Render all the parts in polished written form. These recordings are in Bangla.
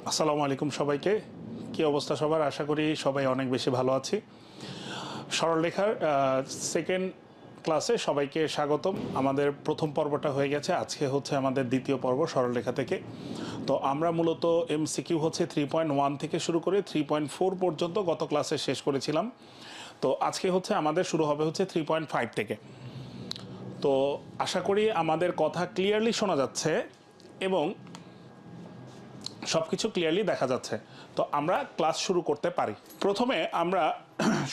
আসসালামু আলাইকুম সবাইকে। কি অবস্থা সবার? আশা করি সবাই অনেক বেশি ভালো আছি। সরলরেখার সেকেন্ড ক্লাসে সবাইকে স্বাগতম। আমাদের প্রথম পর্বটা হয়ে গেছে, আজকে হচ্ছে আমাদের দ্বিতীয় পর্ব সরলরেখা থেকে। তো আমরা মূলত এমসিকিউ হচ্ছে 3.1 থেকে শুরু করে 3.4 পর্যন্ত গত ক্লাসে শেষ করেছিলাম। তো আজকে হচ্ছে আমাদের শুরু হবে হচ্ছে 3.5 থেকে। তো আশা করি আমাদের কথা ক্লিয়ারলি শোনা যাচ্ছে এবং সব কিছু ক্লিয়ারলি দেখা যাচ্ছে। তো আমরা ক্লাস শুরু করতে পারি। প্রথমে আমরা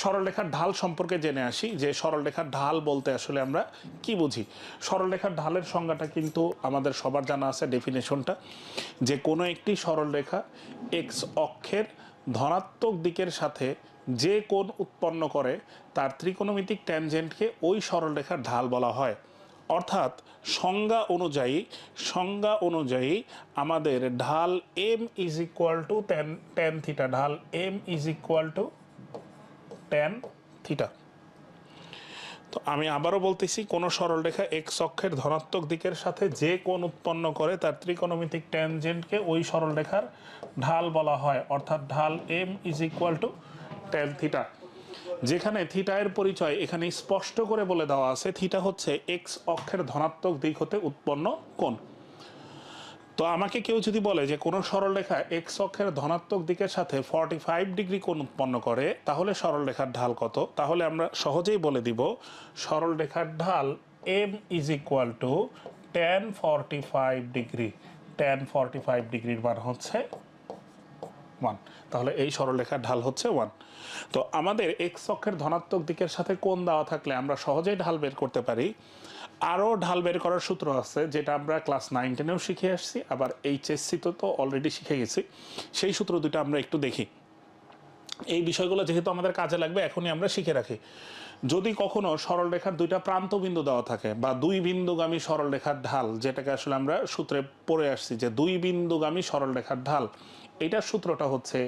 সরলরেখার ঢাল সম্পর্কে জেনে আসি যে সরলরেখার ঢাল বলতে আসলে আমরা কি বুঝি। সরলরেখার ঢালের সংজ্ঞাটা কিন্তু আমাদের সবার জানা আছে, ডেফিনেশনটা, যে কোনো একটি সরলরেখা এক্স অক্ষের ধনাত্মক দিকের সাথে যে কোণ উৎপন্ন করে তার ত্রিকোণমিতিক ট্যানজেন্টকে ওই সরলরেখার ঢাল বলা হয়। অর্থাৎ সংজ্ঞা অনুযায়ী আমাদের ঢাল M is equal to tan theta, ঢাল M is equal to tan theta. তো আমি আবারও বলতেছি, কোনো সরলরেখা এক্স অক্ষের ধনাত্মক দিকের সাথে যে কোণ উৎপন্ন করে তার ত্রিকোণমিতিক ট্যানজেন্টকে ওই সরলরেখার ঢাল বলা হয়। অর্থাৎ ঢাল M is equal to tan theta. যেখানে থিটা এর পরিচয় এখানে স্পষ্ট করে বলে দেওয়া আছে, থিটা হচ্ছে এক্স অক্ষের ধনাত্মক দিক হতে উৎপন্ন কোণ। তো আমাকে কেউ যদি বলে যে কোনো সরলরেখা এক্স অক্ষের ধনাত্মক দিকের সাথে 45 ডিগ্রি কোণ উৎপন্ন করে, তাহলে সরলরেখার ঢাল কত? তাহলে আমরা সহজেই বলে দিব সরলরেখার ঢাল M is equal to tan 45 degree. Tan 45 ডিগ্রির মান হচ্ছে 1। তাহলে এই সরলরেখার ঢাল হচ্ছে 1। তো আমাদের এক্স অক্ষের ধনাত্মক দিকের সাথে কোণ দেওয়া থাকলে আমরা সহজেই ঢাল বের করতে পারি। আরও ঢাল বের করার সূত্র আছে, যেটা আমরা ক্লাস 9-10-এও শিখে আসছি, আবার এইচএসসিতে তো অলরেডি শিখে গেছি। সেই সূত্র দুটো আমরা একটু দেখি। এই বিষয়গুলো যেহেতু আমাদের কাজে লাগবে, এখনই আমরা শিখে রাখি। যদি কখনো সরলরেখার দুইটা প্রান্ত বিন্দু দেওয়া থাকে বা দুই বিন্দুগামী সরলরেখার ঢাল, যেটাকে আসলে আমরা সূত্রে পড়ে আসছি যে দুই বিন্দুগামী সরলরেখার ঢাল, এটার সূত্রটা হচ্ছে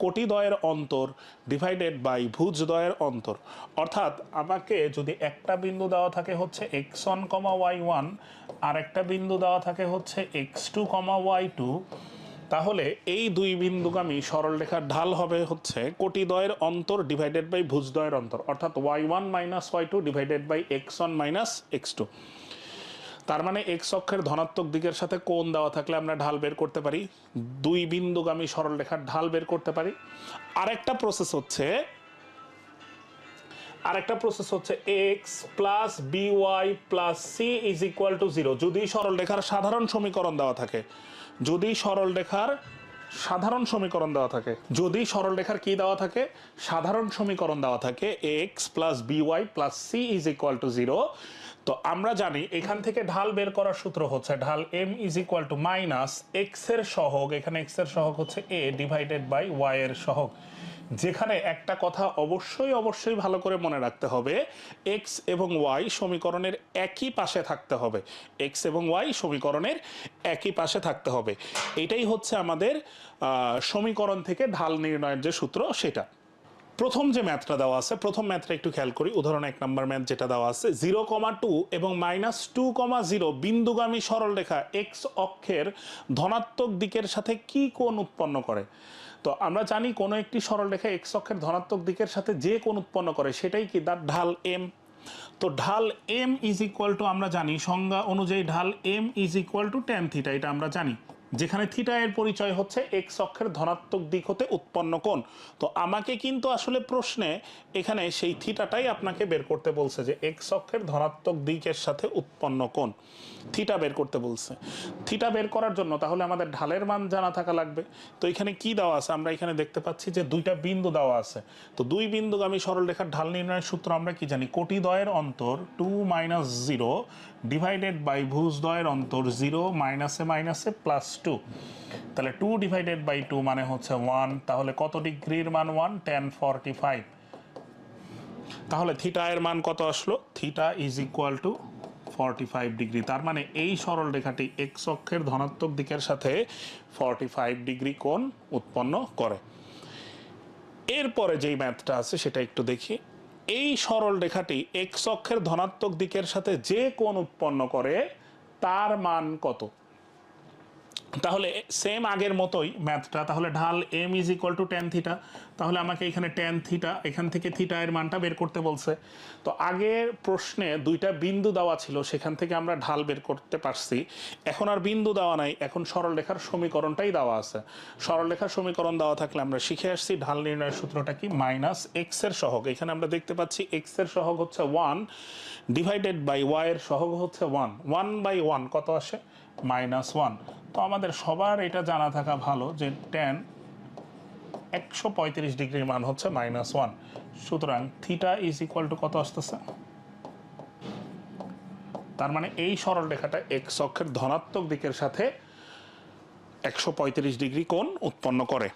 কোটিদ্বয়ের অন্তর ডিভাইডেড বাই ভুজদ্বয়ের অন্তর। অর্থাৎ আমাকে যদি একটা বিন্দু দেওয়া থাকে হচ্ছে x1, y1, আর একটা বিন্দু দেওয়া থাকে হচ্ছে x2, y2, তাহলে এই দুই বিন্দুগামী সরলরেখার ঢাল হবে হচ্ছে কোটিদ্বয়ের অন্তর ডিভাইডেড বাই ভুজদ্বয়ের অন্তর, অর্থাৎ y1 minus y2 divided by x1 minus x2। তার মানে এক্স অক্ষের ধনাত্মক দিকের সাথে কোণ দেওয়া থাকলে আমরা ঢাল বের করতে পারি, দুই বিন্দুগামী সরলরেখার ঢাল বের করতে পারি। আরেকটা প্রসেস হচ্ছে x plus B Y plus C is equal to 0। যদি সরলরেখার সাধারণ সমীকরণ দেওয়া থাকে, কি দেওয়া থাকে, সাধারণ সমীকরণ দেওয়া থাকে X plus B Y plus C is equal to 0। তো আমরা জানি এখান থেকে ঢাল বের করার সূত্র হচ্ছে ঢাল M is equal to minus X এর সহগ, এখানে এক্স এর সহগ হচ্ছে এ ডিভাইডেড বাই ওয়াই এর সহগ। যেখানে একটা কথা অবশ্যই ভালো করে মনে রাখতে হবে, এক্স এবং ওয়াই সমীকরণের একই পাশে থাকতে হবে। এক্স এবং ওয়াই সমীকরণের একই পাশে থাকতে হবে। এটাই হচ্ছে আমাদের সমীকরণ থেকে ঢাল নির্ণয়ের যে সূত্র, সেটা। প্রথম যে ম্যাথটা দেওয়া আছে, প্রথম ম্যাথটা একটু খেয়াল করি। উদাহরণ 1 নম্বর ম্যাথ যেটা দেওয়া আছে, 0,2 এবং -2,0 বিন্দুগামী সরলরেখা এক্স অক্ষের ধনাত্মক দিকের সাথে কি কোণ উৎপন্ন করে। তো আমরা জানি কোনো একটি সরলরেখা এক্স অক্ষের ধনাত্মক দিকের সাথে যে কোণ উৎপন্ন করে সেটাই কি, তার ঢাল এম। তো ঢাল এম ইজ ইকুয়াল টু, আমরা জানি সংজ্ঞা অনুযায়ী ঢাল M is equal to tan theta, এটা আমরা জানি। যেখানে থিটা এর পরিচয় হচ্ছে এক্স অক্ষের ধনাত্মক দিক হতে উৎপন্ন কোণ। তো আমাকে কিন্তু আসলে প্রশ্নে এখানে সেই থিটাটাই আপনাকে বের করতে বলছে, যে এক্স অক্ষের ধনাত্মক দিকের সাথে উৎপন্ন কোণ থিটা বের করতে বলছে। থিটা বের করার জন্য তাহলে আমাদের ঢালের মান জানা থাকা লাগবে। তো এখানে কি দেওয়া আছে, আমরা এখানে দেখতে পাচ্ছি যে দুইটা বিন্দু দেওয়া আছে। তো দুই বিন্দুগামী সরলরেখার ঢাল নির্ণয়ের সূত্র আমরা কি জানি, কোটিদ্বয়ের অন্তর 2 - 0 ডিভাইডেড বাই ভুজদ্বয়ের অন্তর 0 মাইনাসে প্লাস 2। তাহলে 2 ডিভাইডেড বাই 2 মানে হচ্ছে 1। তাহলে কত ডিগ্রির মান 1? ট্যান 45। তাহলে থিটা এর মান কত আসলো? Theta is equal two 45 degree. তার মানে এই সরল রেখাটি এক্স অক্ষের ধনাত্মক দিকের সাথে 45 ডিগ্রি কোণ উৎপন্ন করে। এরপরে যেই ম্যাথটা আছে সেটা একটু দেখি। এই সরল রেখাটি এক্স অক্ষের ধনাত্মক দিকের সাথে যে কোণ উৎপন্ন করে তার মান কত? তাহলে সেম আগের মতোই ম্যাথটা, তাহলে ঢাল M is equal to tan theta, তাহলে আমাকে এখানে ট্যান থিটা এখান থেকে থিটা এর মানটা বের করতে বলছে। তো আগের প্রশ্নে দুইটা বিন্দু দেওয়া ছিল, সেখান থেকে আমরা ঢাল বের করতে পারছি। এখন আর বিন্দু দেওয়া নাই, এখন সরলরেখার সমীকরণটাই দেওয়া আছে। সরলরেখার সমীকরণ দেওয়া থাকলে আমরা শিখে আসছি ঢাল নির্ণয়ের সূত্রটা কি, মাইনাস এক্স এর সহগ, এখানে আমরা দেখতে পাচ্ছি এক্স এর সহগ হচ্ছে 1 ডিভাইডেড বাই ওয়াই এর সহগ হচ্ছে 1, 1 বাই 1 কত আসে, -1। তো আমাদের সবার এটা জানা থাকা ভালো যে ট্যান 135 ডিগ্রির মান হচ্ছে -1, সুতরাং থিটা ইজ ইকুয়াল টু কত আসতেছে, তার মানে এই সরল রেখাটা এক্স অক্ষের ধনাত্মক দিকের সাথে 135 ডিগ্রি কোণ উৎপন্ন করে।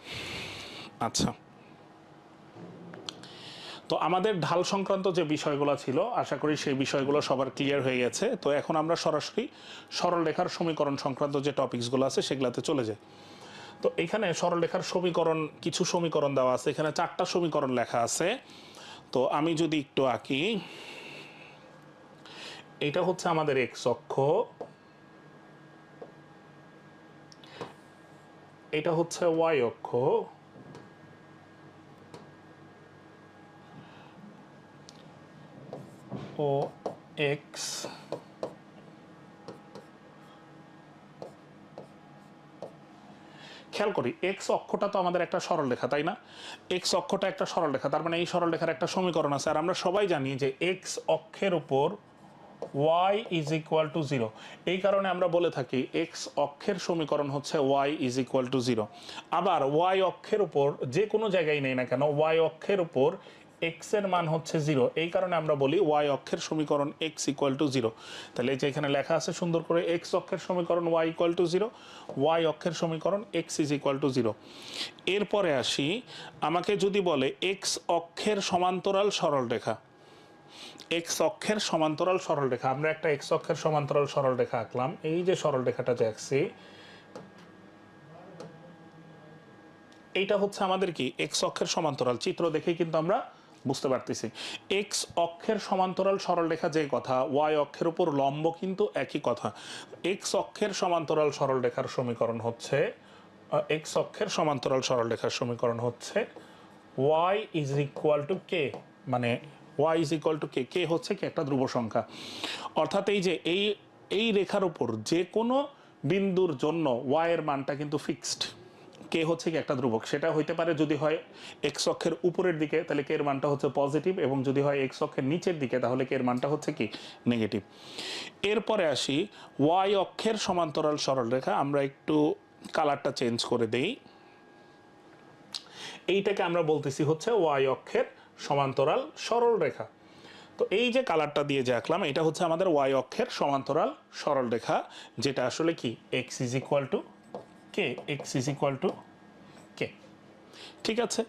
আচ্ছা, তো আমাদের ঢাল সংক্রান্ত যে বিষয়গুলো ছিল আশা করি সেই বিষয়গুলো সবার ক্লিয়ার হয়ে গেছে। তো এখন আমরা সরাসরি সরলরেখার সমীকরণ সংক্রান্ত যে টপিকসগুলো আছে সেগুলোতে চলে যাই। তো এখানে সরলরেখার সমীকরণ, কিছু সমীকরণ দেওয়া আছে, এখানে 4টা সমীকরণ লেখা আছে। তো আমি যদি একটু আঁকি, এটা হচ্ছে আমাদের এক্স অক্ষ, এটা হচ্ছে ওয়াই অক্ষ, ও এক্স খেয়াল করি এক্স অক্ষটা তো আমাদের একটা সরলরেখা, তাই না? এক্স অক্ষটা একটা সরলরেখা, তার মানে এই সরলরেখার একটা সমীকরণ আছে। আর আমরা সবাই জানি যে এক্স অক্ষের উপর y ইজ ইকুয়াল টু 0, এই কারণে আমরা বলে থাকি এক্স অক্ষের সমীকরণ হচ্ছে y ইজ ইকুয়াল টু 0। আবার y অক্ষের উপর যে কোনো জায়গায় নেই না কেন, y অক্ষের উপর x এর মান হচ্ছে 0, এই কারণে আমরা বলি y অক্ষের সমীকরণ x ইকুয়াল টু 0। তাহলে এই যে এখানে লেখা আছে সুন্দর করে, x অক্ষের সমীকরণ y ইকুয়াল টু 0, y অক্ষের সমীকরণ x ইজ ইকুয়াল টু 0। এরপরে আসি, আমাকে যদি বলে x অক্ষের সমান্তরাল সরলরেখা, এক্স অক্ষের সমান্তরাল সরলরেখা, আমরা একটা এক্স অক্ষের সমান্তরাল সরলরেখা আঁকলাম। এই যে সরলরেখাটা যে আঁকছি, এইটা হচ্ছে আমাদের কি এক্স অক্ষের সমান্তরাল, চিত্র দেখেই কিন্তু আমরা বুঝতে পারতেছি এক্স অক্ষের সমান্তরাল সরলরেখা যে কথা, ওয়াই অক্ষের উপর লম্ব কিন্তু একই কথা। এক্স অক্ষের সমান্তরাল সরলরেখার সমীকরণ হচ্ছে, এক্স অক্ষের সমান্তরাল সরলরেখার সমীকরণ হচ্ছে ওয়াই ইজ ইকুয়াল টু কে, মানে y ইজ ইকুয়াল টু কে, কে হচ্ছে কি একটা ধ্রুব সংখ্যা। অর্থাৎ এই যে এই রেখার উপর যে কোনো বিন্দুর জন্য y এর মানটা কিন্তু ফিক্সড, কে হচ্ছে কি একটা ধ্রুবক। সেটা হইতে পারে যদি হয় এক্স অক্ষের উপরের দিকে, তাহলে কে এর মানটা হচ্ছে পজিটিভ, এবং যদি হয় এক্স অক্ষের নিচের দিকে, তাহলে কে এর মানটা হচ্ছে কি নেগেটিভ। এরপরে আসি y অক্ষের সমান্তরাল সরলরেখা, আমরা একটু কালারটা চেঞ্জ করে দেই, এইটাকে আমরা বলতেছি হচ্ছে y অক্ষের সমান্তরাল সরলরেখা। তো এই যে কালারটা দিয়ে যে আঁকলাম, এটা হচ্ছে আমাদের y অক্ষের সমান্তরাল সরলরেখা, যেটা আসলে কি x is equal to k, x is equal to k. ঠিক আছে,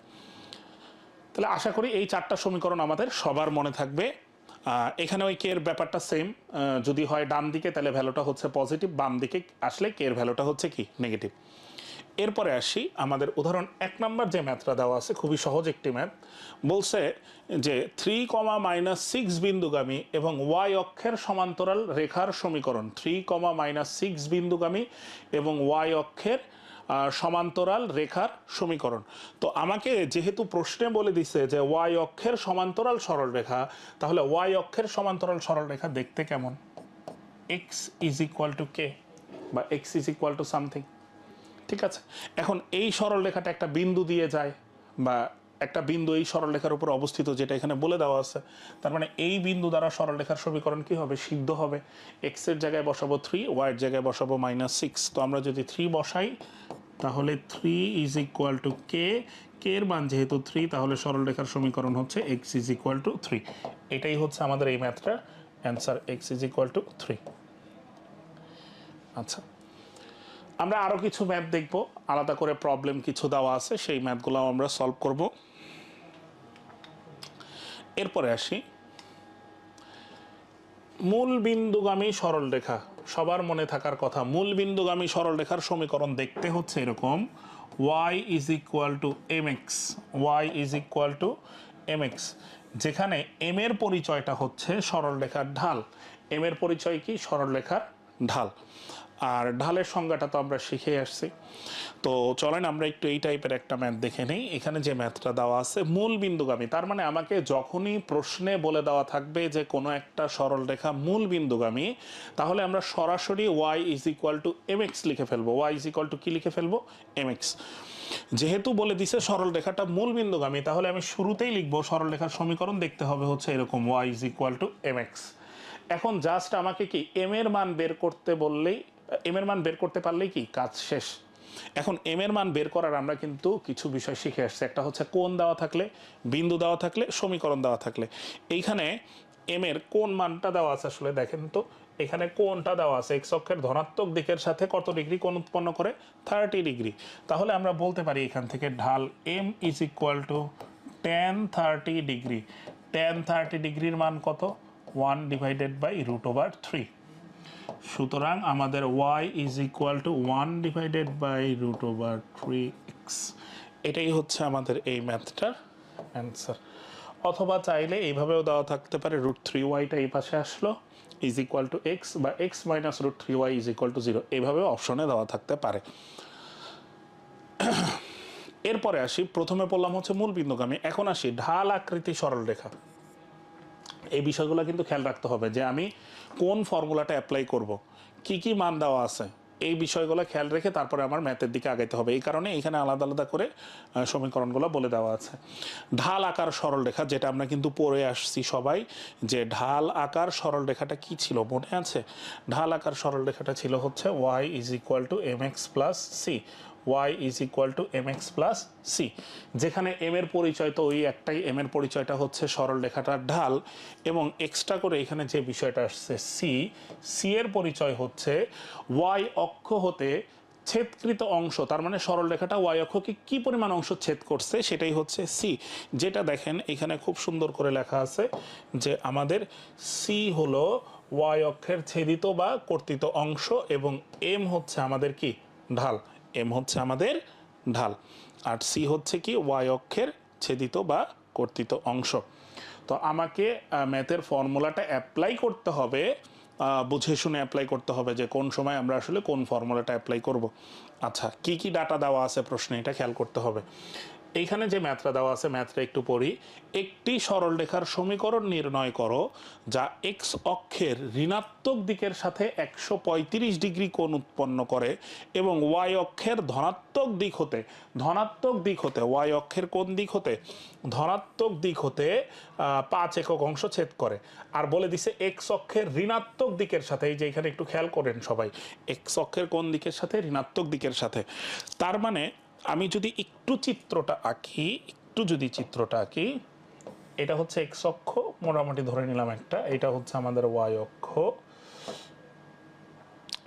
তাহলে আশা করি এই 4টা সমীকরণ আমাদের সবার মনে থাকবে। এখানে ওই কে এর ব্যাপারটা সেম, যদি হয় ডান দিকে তাহলে ভ্যালুটা হচ্ছে পজিটিভ, বাম দিকে আসলে কে এর ভ্যালুটা হচ্ছে কি নেগেটিভ। এরপরে আসি আমাদের উদাহরণ 1 নম্বর যে ম্যাথটা দেওয়া আছে, খুবই সহজ একটি ম্যাথ। বলছে যে 3, -6 বিন্দুগামী এবং y অক্ষের সমান্তরাল রেখার সমীকরণ, 3, -6 বিন্দুগামী এবং y অক্ষের সমান্তরাল রেখার সমীকরণ। তো আমাকে যেহেতু প্রশ্নে বলে দিছে যে y অক্ষের সমান্তরাল সরলরেখা, তাহলে y অক্ষের সমান্তরাল সরলরেখা দেখতে কেমন, x ইজ ইকুয়াল টু কে বা x is equal to something. ঠিক আছে, এখন এই সরলরেখাটা একটা বিন্দু দিয়ে যায়, বা একটা বিন্দু এই সরলরেখার উপর অবস্থিত, যেটা এখানে বলে দেওয়া আছে। তার মানে এই বিন্দু দ্বারা সরলরেখার সমীকরণ কি হবে, সিদ্ধ হবে। এক্স এর জায়গায় বসাবো 3, ওয়াই এর জায়গায় বসাবো -6। তো আমরা যদি 3 বসাই, তাহলে 3 ইজ ইকুয়াল টু কে, কে এর মান যেহেতু 3, তাহলে সরলরেখার সমীকরণ হচ্ছে এক্স ইজ ইকুয়াল টু 3। এটাই হচ্ছে আমাদের এই ম্যাথটা answer, x is equal to 3। আচ্ছা, আমরা আরও কিছু ম্যাথ দেখব, আলাদা করে প্রবলেম কিছু দেওয়া আছে, সেই ম্যাথগুলো আমরা সলভ করব। এরপরে আসি মূল বিন্দুগামী সরলরেখা, সবার মনে থাকার কথা, মূল বিন্দুগামী সরলরেখার সমীকরণ দেখতে হচ্ছে এরকম, y is equal to mx, y is equal to mx, যেখানে m এর পরিচয়টা হচ্ছে সরলরেখার ঢাল। m এর পরিচয় কি, সরলরেখার ঢাল। আর ঢালের সংজ্ঞাটা তো আমরা শিখে আসছি। তো চলেন আমরা একটু এই টাইপের একটা ম্যাথ দেখে নেই। এখানে যে ম্যাথটা দেওয়া আছে মূল বিন্দুগামী, তার মানে আমাকে যখনই প্রশ্নে বলে দেওয়া থাকবে যে কোনো একটা সরল রেখা মূল বিন্দুগামী, তাহলে আমরা সরাসরি y is equal to mx লিখে ফেলবো। y ইজ ইকুয়াল টু কি লিখে ফেলবো? mx। যেহেতু বলে দিছে সরল রেখাটা মূল বিন্দুগামী, তাহলে আমি শুরুতেই লিখবো সরল রেখার সমীকরণ দেখতে হবে হচ্ছে এরকম, y is equal to mx। এখন জাস্ট আমাকে কি m এর মান বের করতে বললেই, m এর মান বের করতে পারলেই কি কাজ শেষ। এখন m এর মান বের করার আমরা কিন্তু কিছু বিষয় শিখে আসছি। একটা হচ্ছে কোণ দেওয়া থাকলে, বিন্দু দেওয়া থাকলে, সমীকরণ দেওয়া থাকলে। এইখানে m এর কোণ মানটা দেওয়া আছে, আসলে দেখেন তো এখানে কোণটা দেওয়া আছে x অক্ষের ধনাত্মক দিকের সাথে কত ডিগ্রি কোণ উৎপন্ন করে? 30 ডিগ্রি। তাহলে আমরা বলতে পারি এখান থেকে ঢাল m is equal two tan 30 degree. tan 30 ডিগ্রির মান কত? 1 ডিভাইডেড বাই √/3। সুতরাং আমাদের y is equal to 1 divided by √/3x। এটাই হচ্ছে আমাদের এই ম্যাথটার অ্যান্সার। অথবা চাইলে এইভাবেও দেওয়া থাকতে পারে, √3y এই পাশে আসলো ইজ ইকুয়াল টু x, বা x minus √3y is equal to 0, এইভাবেও অপশনে দেওয়া থাকতে পারে। এরপরে আসি, প্রথমে বললাম হচ্ছে মূল বিন্দুগামী, এখন আসি ঢাল আকৃতি সরল রেখা। এই বিষয়গুলো কিন্তু খেয়াল রাখতে হবে যে আমি কোন ফর্মুলাটা অ্যাপ্লাই করব, কি কি মান দেওয়া আছে, এই বিষয়গুলো খেয়াল রেখে তারপরে আমার ম্যাথের দিকে আগাইতে হবে। এই কারণে এখানে আলাদা আলাদা করে সমীকরণগুলো বলে দেওয়া আছে। ঢাল আকার সরল রেখা, যেটা আমরা কিন্তু পড়ে আসছি সবাই, যে ঢাল আকার সরল রেখাটা কি ছিল মনে আছে? ঢাল আকার সরল রেখাটা ছিল হচ্ছে y is equal to mx plus C. y is equal to mx plus C, যেখানে m এর পরিচয় তো ওই একটাই, m এর পরিচয়টা হচ্ছে সরল রেখাটার ঢাল, এবং এক্সট্রা করে এখানে যে বিষয়টা আসছে সি এর পরিচয় হচ্ছে y অক্ষ হতে ছেদকৃত অংশ, তার মানে সরল রেখাটা y অক্ষকে কি পরিমাণ অংশ ছেদ করছে সেটাই হচ্ছে সি। যেটা দেখেন এখানে খুব সুন্দর করে লেখা আছে যে আমাদের সি হলো y অক্ষের ছেদিত বা কর্তিত অংশ, এবং m হচ্ছে আমাদের কি ঢাল, m হচ্ছে আমাদের ঢাল, আর সি হচ্ছে কি y অক্ষের ছেদিত বা কর্তিত অংশ। তো আমাকে ম্যাথের ফর্মুলাটা অ্যাপ্লাই করতে হবে, বুঝে শুনে অ্যাপ্লাই করতে হবে যে কোন সময় আমরা আসলে কোন ফর্মুলাটা অ্যাপ্লাই করব। আচ্ছা, কি কি ডাটা দেওয়া আছে প্রশ্নে এটা খেয়াল করতে হবে। এইখানে যে ম্যাথটা দেওয়া আছে, ম্যাথটা একটু পড়ি। একটি সরল রেখার সমীকরণ নির্ণয় করো যা এক্স অক্ষের ঋণাত্মক দিকের সাথে 135 ডিগ্রি কোণ উৎপন্ন করে এবং ওয়াই অক্ষের ধনাত্মক দিক হতে ওয়াই অক্ষের কোন দিক হতে? ধনাত্মক দিক হতে 5 একক অংশ ছেদ করে। আর বলে দিছে এক্স অক্ষের ঋণাত্মক দিকের সাথে, এই যে এখানে একটু খেয়াল করেন সবাই, এক্স অক্ষের কোন দিকের সাথে? ঋণাত্মক দিকের সাথে। তার মানে আমি যদি একটু চিত্রটা আঁকি, এটা হচ্ছে এক্স অক্ষ, মোটামুটি ধরে নিলাম একটা, এটা হচ্ছে আমাদের ওয়াই অক্ষ।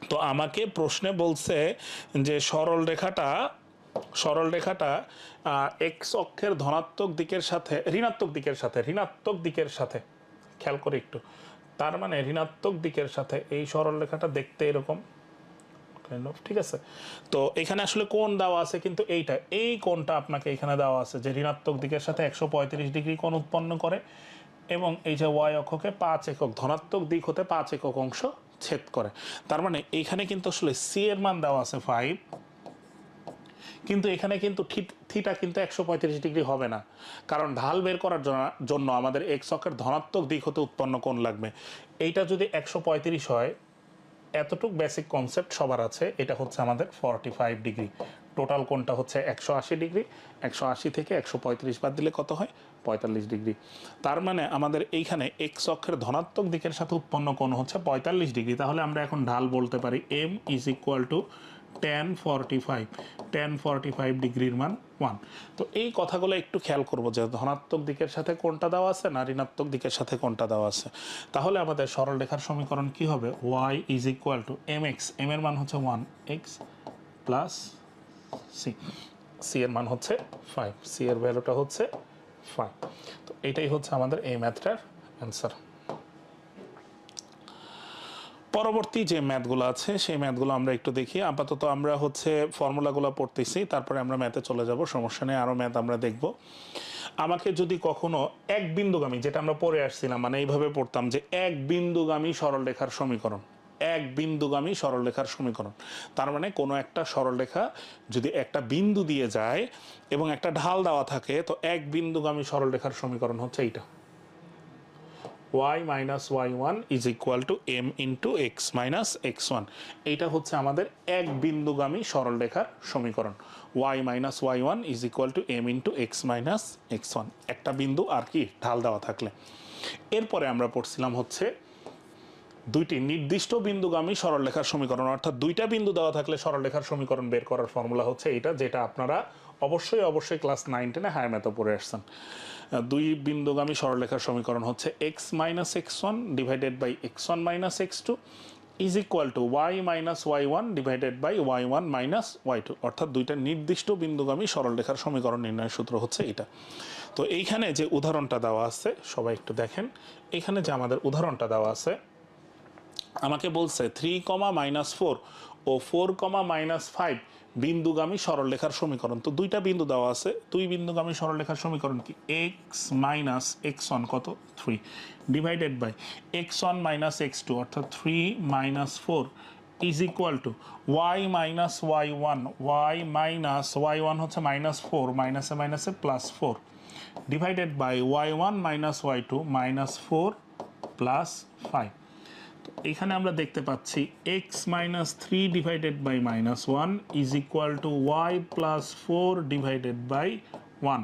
তো আমাকে প্রশ্নে বলছে যে সরল রেখাটা এক্স অক্ষের ধনাত্মক দিকের সাথে ঋণাত্মক দিকের সাথে খেয়াল করে একটু, তার মানে ঋণাত্মক দিকের সাথে এই সরল রেখাটা দেখতে এরকম, ঠিক আছে। তো এখানে আসলে কোণ দেওয়া আছে, কিন্তু এই কোণটা আপনাকে এখানে দেওয়া আছে যে ঋণাত্মক দিকের সাথে 135 ডিগ্রি কোণ উৎপন্ন করে, এবং এই যে ওয়াই অক্ষকে 5 একক, ধনাত্মক দিক হতে 5 একক অংশ ছেদ করে। তার মানে এইখানে কিন্তু আসলে সি এর মান দেওয়া আছে 5, কিন্তু এখানে কিন্তু থিটা কিন্তু 135 ডিগ্রি হবে না, কারণ ঢাল বের করার জন্য আমাদের এক্স অক্ষের ধনাত্মক দিক হতে উৎপন্ন কোণ লাগবে। এইটা যদি 135 হয়, এতটুক বেসিক কনসেপ্ট সবার আছে, এটা হচ্ছে আমাদের 45 ডিগ্রি। টোটাল কোণটা হচ্ছে 180 ডিগ্রি, 180 থেকে 135 বাদ দিলে কত হয়? 45 ডিগ্রি। তার মানে আমাদের এইখানে এক্স অক্ষের ধনাত্মক দিকের সাথে উৎপন্ন কোণ হচ্ছে 45 ডিগ্রি। তাহলে আমরা এখন ঢাল বলতে পারি m is equal two tan 45 ডিগ্রির মান 1। তো এই কথাগুলো একটু খেয়াল করবো যে ধনাত্মক দিকের সাথে কোনটা দেওয়া আছে না ঋণাত্মক দিকের সাথে কোনটা দেওয়া আছে। তাহলে আমাদের সরল রেখার সমীকরণ কি হবে? y is equal to mx, m এর মান হচ্ছে 1x প্লাস c এর মান হচ্ছে 5, c এর ভ্যালুটা হচ্ছে 5। তো এটাই হচ্ছে আমাদের এই ম্যাথটার অ্যান্সার। পরবর্তী যে ম্যাথগুলো আছে সেই ম্যাথগুলো আমরা একটু দেখি। আপাতত আমরা হচ্ছে ফর্মুলাগুলো পড়তেছি, তারপরে আমরা ম্যাথে চলে যাব, সমস্যা নেই, আরও ম্যাথ আমরা দেখব। আমাকে যদি কখনো এক বিন্দুগামী, যেটা আমরা পড়ে আসছিলাম, মানে এইভাবে পড়তাম যে এক বিন্দুগামী সরল রেখার সমীকরণ, এক বিন্দুগামী সরলরেখার সমীকরণ। তার মানে কোনো একটা সরলরেখা যদি একটা বিন্দু দিয়ে যায় এবং একটা ঢাল দেওয়া থাকে, তো এক বিন্দুগামী সরলরেখার সমীকরণ হচ্ছে এইটা, y minus y1 is equal two m into x minus x1। এইটা হচ্ছে আমাদের এক বিন্দুগামী সরলরেখার সমীকরণ, y minus y1 is equal two m into x minus x1, একটা বিন্দু আর কি ঢাল দেওয়া থাকলে। এরপরে আমরা পড়ছিলাম হচ্ছে দুইটি নির্দিষ্ট বিন্দুগামী সরলরেখার সমীকরণ, অর্থাৎ দুইটা বিন্দু দেওয়া থাকলে সরলরেখার সমীকরণ বের করার ফর্মুলা হচ্ছে এটা, যেটা আপনারা অবশ্যই ক্লাস 9-10 হায়ার ম্যাথে পড়ে আসছেন। দুই বিন্দুগামী সরলরেখার সমীকরণ হচ্ছে x minus x1 divided by x1 minus x2 is equal to y minus y1 divided by y1 minus y2, অর্থাৎ দুইটা নির্দিষ্ট বিন্দুগামী সরলরেখার সমীকরণ নির্ণয়ের সূত্র হচ্ছে এটা। তো এইখানে যে উদাহরণটা দেওয়া আছে সবাই একটু দেখেন, এখানে যে আমাদের উদাহরণটা দেওয়া আছে আমাকে বলছে 3,-4 ও 4,-5 বিন্দুগামী সরলরেখার সমীকরণ। তো দুইটা বিন্দু দেওয়া আছে, দুই বিন্দুগামী সরলরেখার সমীকরণ কি x মাইনাস x1 কত 3 divided by x1 minus x2 অর্থাৎ 3 minus 4 is equal to y minus y1, y minus y1 হচ্ছে মাইনাস 4 মাইনাসে মাইনাসে plus 4 divided by y1 minus y2 minus 4 plus 5। এখানে আমরা দেখতে পাচ্ছি x minus 3 divided by minus 1 is equal to y plus 4 divided by 1।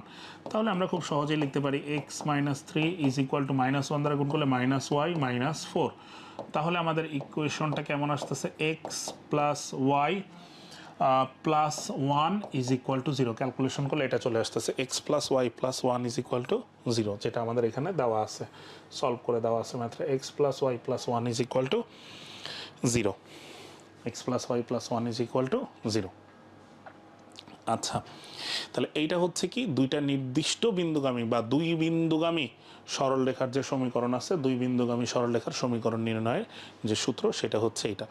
তাহলে আমরা খুব সহজেই লিখতে পারি x minus 3 is equal to minus 1 দ্বারা গুণ করলে মাইনাস y মাইনাস 4। তাহলে আমাদের ইকুয়েশনটা কেমন আসতেছে, x plus y plus 1 is equal to 0। Calculation করলে এটা চলে আসতেছে x plus y plus 1 is equal to 0, যেটা আমাদের এখানে দেওয়া আছে, সলভ করে দেওয়া আছে মাত্র x plus y plus 1 is equal to 0, x plus y plus 1 is equal to 0। আচ্ছা, তাহলে এইটা হচ্ছে কি দুইটা নির্দিষ্ট বিন্দুগামী বা দুই বিন্দুগামী সরলরেখার যে সমীকরণ আছে, দুই বিন্দুগামী সরলরেখার সমীকরণ নির্ণয়ের যে সূত্র সেটা হচ্ছে এটা।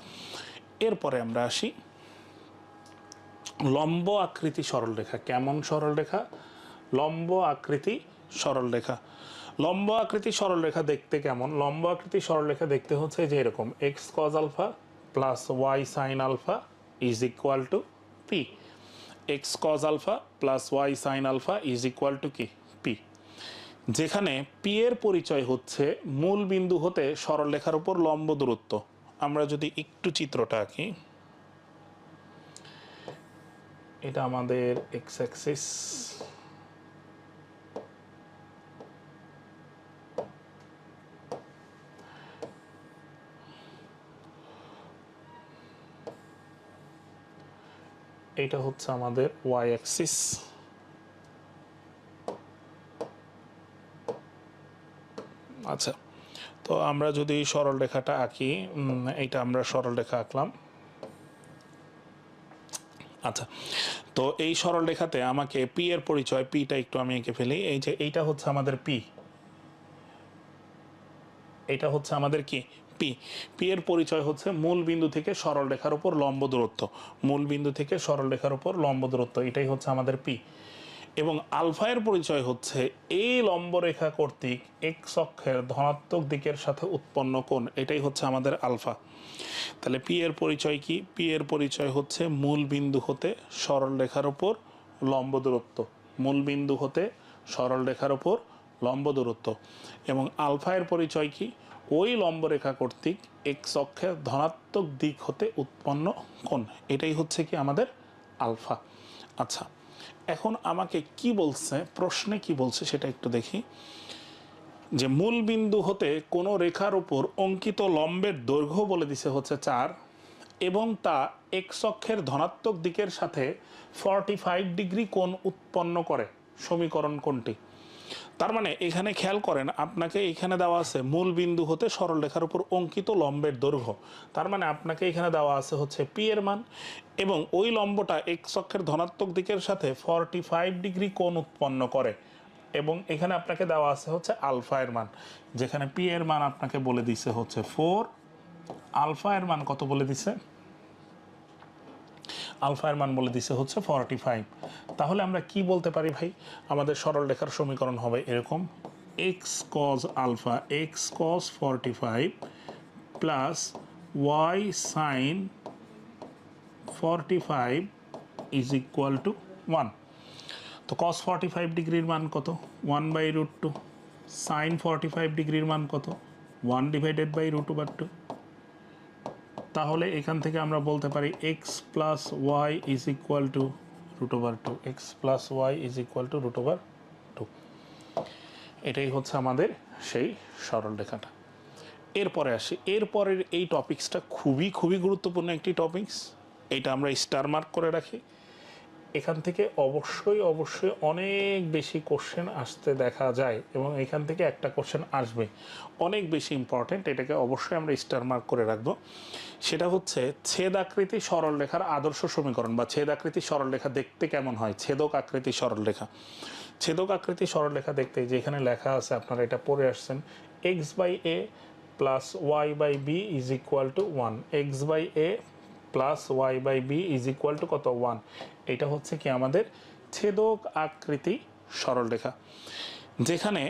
এরপরে আমরা আসি লম্ব আকৃতি সরলরেখা। কেমন সরলরেখা? লম্ব আকৃতি সরলরেখা। লম্ব আকৃতি সরলরেখা দেখতে কেমন? লম্ব আকৃতি সরলরেখা দেখতে হচ্ছে যে এরকম, x cos alpha plus y sine alpha is equal to p. X cos alpha plus y sine alpha is equal to কি? পি। যেখানে পি এর পরিচয় হচ্ছে মূল বিন্দু হতে সরলরেখার উপর লম্ব দূরত্ব। আমরা যদি একটু চিত্রটা আঁকি, এটা আমাদের এক্স অ্যাক্সিস, এটা হচ্ছে আমাদের ওয়াই অ্যাক্সিস, আচ্ছা। তো আমরা যদি সরল রেখাটা আঁকি, এইটা আমরা সরল রেখা আঁকলাম। আচ্ছা, তো এই সরল রেখাতে আমাকে পি এর পরিচয়, পিটা একটু আমি এঁকে ফেলি। এই যে এইটা হচ্ছে আমাদের পি, এটা হচ্ছে আমাদের কি? পি। পি এর পরিচয় হচ্ছে মূল বিন্দু থেকে সরল রেখার উপর লম্ব দূরত্ব। মূল বিন্দু থেকে সরল রেখার উপর লম্ব দূরত্ব, এটাই হচ্ছে আমাদের পি। এবং আলফা এর পরিচয় হচ্ছে এই লম্ব রেখা কর্তৃক এক্স অক্ষের ধনাত্মক দিকের সাথে উৎপন্ন কোণ, এটাই হচ্ছে আমাদের আলফা। তাহলে পি এর পরিচয় কি? পি এর পরিচয় হচ্ছে মূল বিন্দু হতে সরল রেখার উপর লম্ব দূরত্ব, মূল বিন্দু হতে সরল রেখার উপর লম্ব দূরত্ব। এবং আলফা এর পরিচয় কি? ওই লম্ব রেখা কর্তৃক এক্স অক্ষের ধনাত্মক দিক হতে উৎপন্ন কোণ, এটাই হচ্ছে কি আমাদের আলফা। আচ্ছা, এখন আমাকে কি বলছে, প্রশ্নে কি বলছে সেটা একটু দেখি। যে মূল বিন্দু হতে কোনো রেখার উপর অঙ্কিত লম্বের দৈর্ঘ্য বলে দিছে হচ্ছে 4, এবং তা এক্স অক্ষের ধনাত্মক দিকের সাথে 45 ডিগ্রি কোণ উৎপন্ন করে। সমীকরণ কোনটি? তার মানে এখানে খেয়াল করেন, আপনাকে এখানে দেওয়া আছে মূল বিন্দু হতে সরল রেখার উপর অঙ্কিত লম্বের দৈর্ঘ্য। তার মানে আপনাকে এখানে দেওয়া আছে হচ্ছে পি এর মান, এবং ওই লম্বটা এক্স অক্ষের ধনাত্মক দিকের সাথে 45 ডিগ্রি কোণ উৎপন্ন করে। এবং এখানে আপনাকে দেওয়া আছে হচ্ছে আলফা এর মান, যেখানে পি এর মান আপনাকে বলে দিছে হচ্ছে 4, আলফা এর মান কত বলে দিছে? আলফা এর মান বলে দিছে হচ্ছে 45। তাহলে আমরা কি বলতে পারি ভাই? আমাদের সরল রেখার সমীকরণ হবে এরকম, x cos alpha, x cos 45 plus y sine 45 is equal to 1। তো কস 45 ডিগ্রির মান কত? 1/√2। সাইন 45 ডিগ্রির মান কত? 1/√2। তাহলে এখান থেকে আমরা বলতে পারি x plus y is equal to √2। X plus y is equal to √2। এটাই হচ্ছে আমাদের সেই সরলরেখাটা। এরপরে আসি, এরপরের এই টপিক্সটা খুবই খুবই গুরুত্বপূর্ণ একটি টপিক্স। এইটা আমরা স্টার মার্ক করে রাখি। এখান থেকে অবশ্যই অবশ্যই অনেক বেশি কোশ্চেন আসতে দেখা যায় এবং এখান থেকে একটা কোশ্চেন আসবে, অনেক বেশি ইম্পর্টেন্ট। এটাকে অবশ্যই আমরা স্টার মার্ক করে রাখবো। সেটা হচ্ছে ছেদ আকৃতি সরলরেখার আদর্শ সমীকরণ, বা ছেদ আকৃতি সরলরেখা দেখতে কেমন হয়। ছেদক আকৃতি সরলরেখা, ছেদক আকৃতি সরলরেখা দেখতে যেখানে লেখা আছে, আপনারা এটা পড়ে আসছেন, x/a plus y/b is equal to 1। x/a plus y/b is equal to কত? 1। এটা হচ্ছে কি আমাদের ছেদক আকৃতি সরলরেখা, যেখানে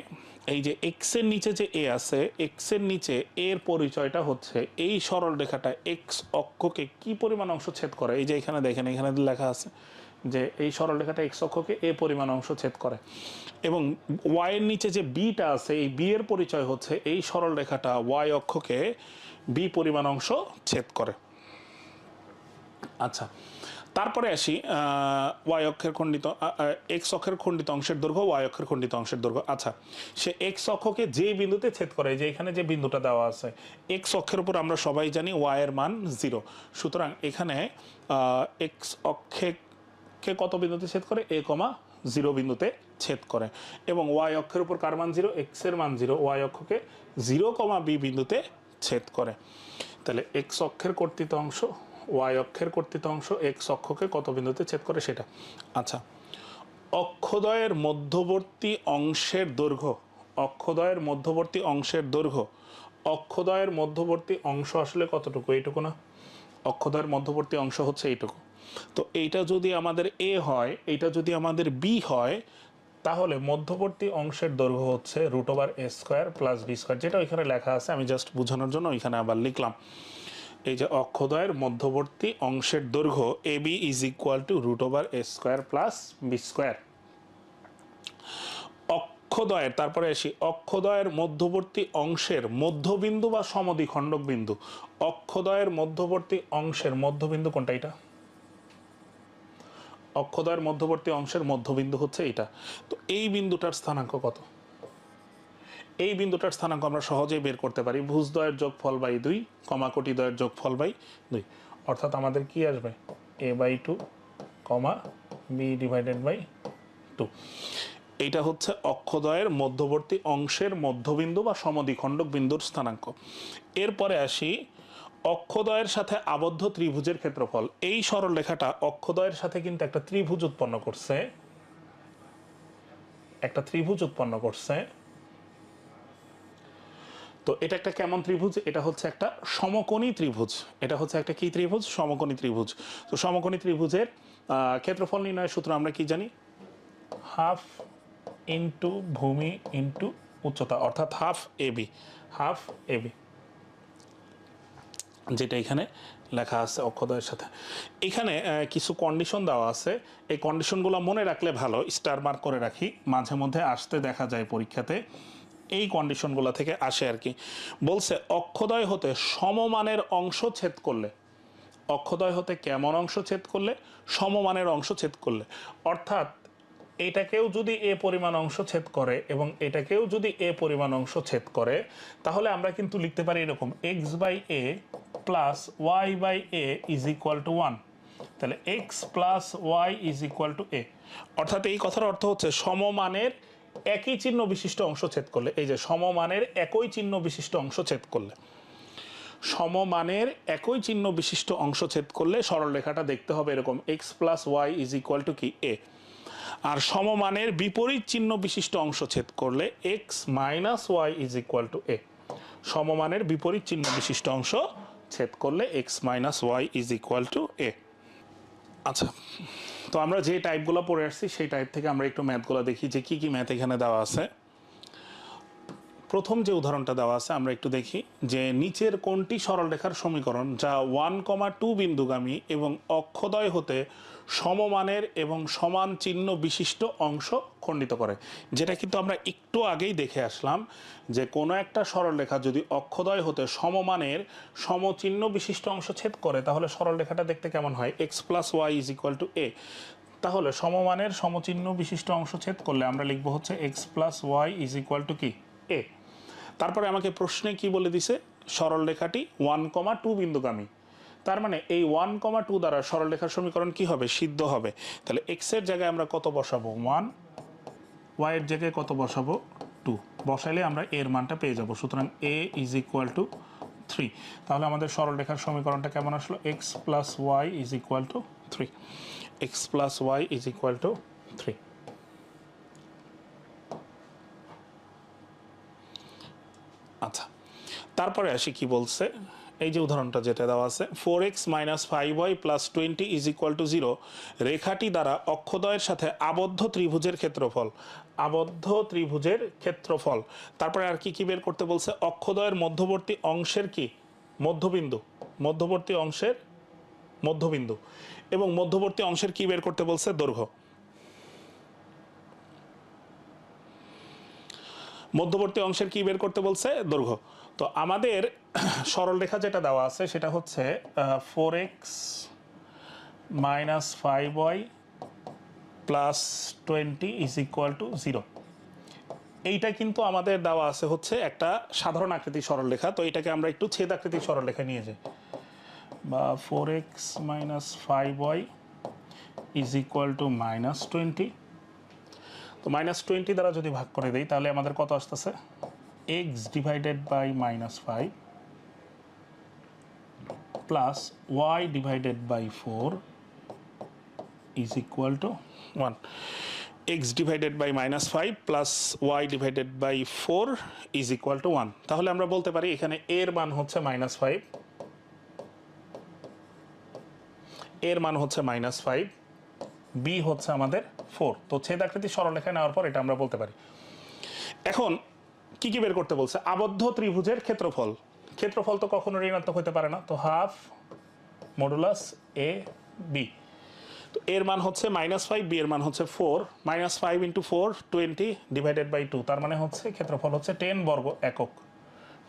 এই যে এক্স এর নিচে যে এ আছে, এক্স এর নিচে এর পরিচয়টা হচ্ছে এই সরলরেখাটা এক্স অক্ষকে কি পরিমাণ অংশ ছেদ করে। এই যে এখানে দেখেন, এখানে লেখা আছে যে এই সরলরেখাটা এক্স অক্ষকে এ পরিমাণ অংশ ছেদ করে, এবং ওয়াই এর নিচে যে বিটা আছে, এই বি এর পরিচয় হচ্ছে এই সরলরেখাটা ওয়াই অক্ষকে বি পরিমাণ অংশ ছেদ করে। আচ্ছা, তারপরে আসি ওয়াই অক্ষের খণ্ডিত, এক্স অক্ষের খণ্ডিত অংশের দৈর্ঘ্য, ওয়াই অক্ষের খণ্ডিত অংশের দৈর্ঘ্য। আচ্ছা, সে এক্স অক্ষকে যে বিন্দুতে ছেদ করে, যে এখানে যে বিন্দুটা দেওয়া আছে, এক্স অক্ষের উপর আমরা সবাই জানি ওয়াই এর মান 0। সুতরাং এখানে এক্স অক্ষকে কত বিন্দুতে ছেদ করে? a,0 বিন্দুতে ছেদ করে। এবং ওয়াই অক্ষের উপর কার মান 0? এক্স এর মান 0, ওয়াই অক্ষকে 0,b বিন্দুতে ছেদ করে। তাহলে এক্স অক্ষের কর্তৃত অংশ, ওয়াই অক্ষের কর্তৃত অংশ এক্স অক্ষকে কত বিন্দুতে ছেদ করে সেটা। আচ্ছা, অক্ষদ্বয়ের মধ্যবর্তী অংশের দৈর্ঘ্য, অক্ষদ্বয়ের মধ্যবর্তী অংশের দৈর্ঘ্য, অক্ষদ্বয়ের মধ্যবর্তী অংশ আসলে কতটুকু? এইটুকু না? অক্ষদ্বয়ের মধ্যবর্তী অংশ হচ্ছে এইটুকু। তো এইটা যদি আমাদের এ হয়, এইটা যদি আমাদের বি হয়, তাহলে মধ্যবর্তী অংশের দৈর্ঘ্য হচ্ছে √a² প্লাস b², যেটা ওইখানে লেখা আছে, আমি জাস্ট বোঝানোর জন্য ওইখানে আবার লিখলাম। এই যে অক্ষদ্বয়ের মধ্যবর্তী অংশের দৈর্ঘ্য AB is equal two √a² plus b²। অক্ষদ্বয়ের, তারপরে আসি অক্ষদ্বয়ের মধ্যবর্তী অংশের মধ্যবিন্দু বা সমদ্বিখণ্ডক বিন্দু। অক্ষদ্বয়ের মধ্যবর্তী অংশের মধ্যবিন্দু কোনটা? এটা অক্ষদ্বয়ের মধ্যবর্তী অংশের মধ্যবিন্দু হচ্ছে এটা। তো এই বিন্দুটার স্থানাঙ্ক কত? এই বিন্দুটার স্থানাঙ্ক আমরা সহজেই বের করতে পারি, ভুজদ্বয়ের যোগফল বাই 2, কোটিদ্বয়ের যোগফল বাই 2। অর্থাৎ আমাদের কি আসবে? a/2, b/2। এইটা হচ্ছে অক্ষদ্বয়ের মধ্যবর্তী অংশের মধ্যবিন্দু বা সমদ্বিখণ্ডক বিন্দুর স্থানাঙ্ক। এরপরে আসি অক্ষদ্বয়ের সাথে আবদ্ধ ত্রিভুজের ক্ষেত্রফল। এই সরলরেখাটা অক্ষদ্বয়ের সাথে কিন্তু একটা ত্রিভুজ উৎপন্ন করছে, একটা ত্রিভুজ উৎপন্ন করছে। তো এটা একটা কেমন ত্রিভুজ? এটা হচ্ছে একটা সমকোণী ত্রিভুজ। এটা হচ্ছে একটা কি ত্রিভুজ? সমকোণী ত্রিভুজ। তো সমকোণী ত্রিভুজের ক্ষেত্রফল নির্ণয়ের সূত্র আমরা কি জানি? হাফ ইন্টু ভূমি ইন্টু উচ্চতা, অর্থাৎ হাফ AB, হাফ AB, যেটা এখানে লেখা আছে অক্ষদ্বয়ের সাথে। এখানে কিছু কন্ডিশন দেওয়া আছে, এই কন্ডিশনগুলো মনে রাখলে ভালো, স্টার মার্ক করে রাখি, মাঝে মধ্যে আসতে দেখা যায় পরীক্ষাতে, এই কন্ডিশনগুলো থেকে আসে আর কি। বলছে অক্ষদ্বয় হতে সমমানের অংশ ছেদ করলে, অক্ষদ্বয় হতে কেমন অংশ ছেদ করলে? সমমানের অংশ ছেদ করলে। অর্থাৎ এটাকেও যদি এ পরিমাণ অংশ ছেদ করে এবং এটাকেও যদি এ পরিমাণ অংশ ছেদ করে, তাহলে আমরা কিন্তু লিখতে পারি এরকম, x/a plus y/a is equal to 1। তাহলে x plus y is equal to a। অর্থাৎ এই কথার অর্থ হচ্ছে সমমানের একই চিহ্ন বিশিষ্ট অংশ ছেদ করলে, এই যে সমমানের একই চিহ্ন বিশিষ্ট অংশ ছেদ করলে, সমমানের একই চিহ্ন বিশিষ্ট অংশ ছেদ করলে সরলরেখাটা দেখতে হবে এরকম, x plus y is equal to কি? a। আর সমমানের বিপরীত চিহ্ন বিশিষ্ট অংশ ছেদ করলে x minus y is equal to a। সমমানের বিপরীত চিহ্ন বিশিষ্ট অংশ ছেদ করলে x minus y is equal to a। আচ্ছা, তো আমরা যে টাইপগুলো পড়ে আসছি সেই টাইপ থেকে আমরা একটু ম্যাথগুলো দেখি যে কি কি ম্যাথ এখানে দেওয়া আছে। প্রথম যে উদাহরণটা দেওয়া আছে আমরা একটু দেখি যে নিচের কোনটি সরলরেখার সমীকরণ যা 1,2 বিন্দুগামী এবং অক্ষদ্বয় হতে সমমানের এবং সমান চিহ্ন বিশিষ্ট অংশ খণ্ডিত করে। যেটা কিন্তু আমরা একটু আগেই দেখে আসলাম যে কোনো একটা সরলরেখা যদি অক্ষদ্বয় হতে সমমানের সমচিহ্ন বিশিষ্ট অংশ ছেদ করে তাহলে সরলরেখাটা দেখতে কেমন হয়, x plus y is equal to a. তাহলে সমমানের সমচিহ্ন বিশিষ্ট অংশ ছেদ করলে আমরা লিখবো হচ্ছে x plus y is equal to কি, এ। তারপরে আমাকে প্রশ্নে কি বলে দিছে, সরলরেখাটি 1,2 বিন্দুগামী। তার মানে এই 1,2 দ্বারা সরলরেখার সমীকরণ কি হবে, সিদ্ধ হবে। তাহলে এক্স এর জায়গায় আমরা কত বসাবো, 1, ওয়াই এর জায়গায় কত বসাবো, 2। বসাইলে আমরা এর মানটা পেয়ে যাব। সুতরাং এ ইজ ইকুয়াল টু 3। তাহলে আমাদের সরলরেখার সমীকরণটা কেমন আসলো, x plus y is equal to 3। X plus y is equal to 3। আচ্ছা, তারপরে আসি কি বলছে, এই যে উদাহরণটা যেটা দেওয়া আছে 4x - 5y + 20 is equal to 0 রেখাটি দ্বারা অক্ষদ্বয়ের সাথে আবদ্ধ ত্রিভুজের ক্ষেত্রফল, আবদ্ধ ত্রিভুজের ক্ষেত্রফল। তারপরে আর কি কি বের করতে বলছে, অক্ষদ্বয়ের মধ্যবর্তী অংশের কি, মধ্যবিন্দু, মধ্যবর্তী অংশের মধ্যবিন্দু, এবং মধ্যবর্তী অংশের কি বের করতে বলছে, দৈর্ঘ্য। মধ্যবর্তী অংশের কি বের করতে বলছে, দৈর্ঘ্য। তো আমাদের সরলরেখা যেটা দেওয়া আছে সেটা হচ্ছে 4x - 5y + 20 is equal to 0। এইটা কিন্তু আমাদের দেওয়া আছে হচ্ছে একটা সাধারণ আকৃতির সরলরেখা। তো এটাকে আমরা একটু ছেদ আকৃতির সরলরেখা নিয়ে যাই, বা 4x - 5y is equal two -20। তো -20 দ্বারা যদি ভাগ করে দিই তাহলে আমাদের কত আসতেছে, x divided by -5 plus y divided by 4 is equal to 1। x divided by -5 plus y divided by 4 is equal to 1। তাহলে আমরা বলতে পারি এখানে এর মান হচ্ছে -5, এর মান হচ্ছে -5, বি হচ্ছে আমাদের 4। তো ছেদ আকৃতি সরলরেখা নেওয়ার পর এটা আমরা বলতে পারি। এখন কি কি বের করতে বলছে, আবদ্ধ ত্রিভুজের ক্ষেত্রফল। ক্ষেত্রফল তো কখনো ঋণাত্মক হতে পারে না, তো হাফ মডুলাস এ বি। তো এর মান হচ্ছে -5, বি এর মান হচ্ছে 4। -5 × 4 20 ডিভাইডেড বাই 2, তার মানে হচ্ছে ক্ষেত্রফল হচ্ছে 10 বর্গ একক,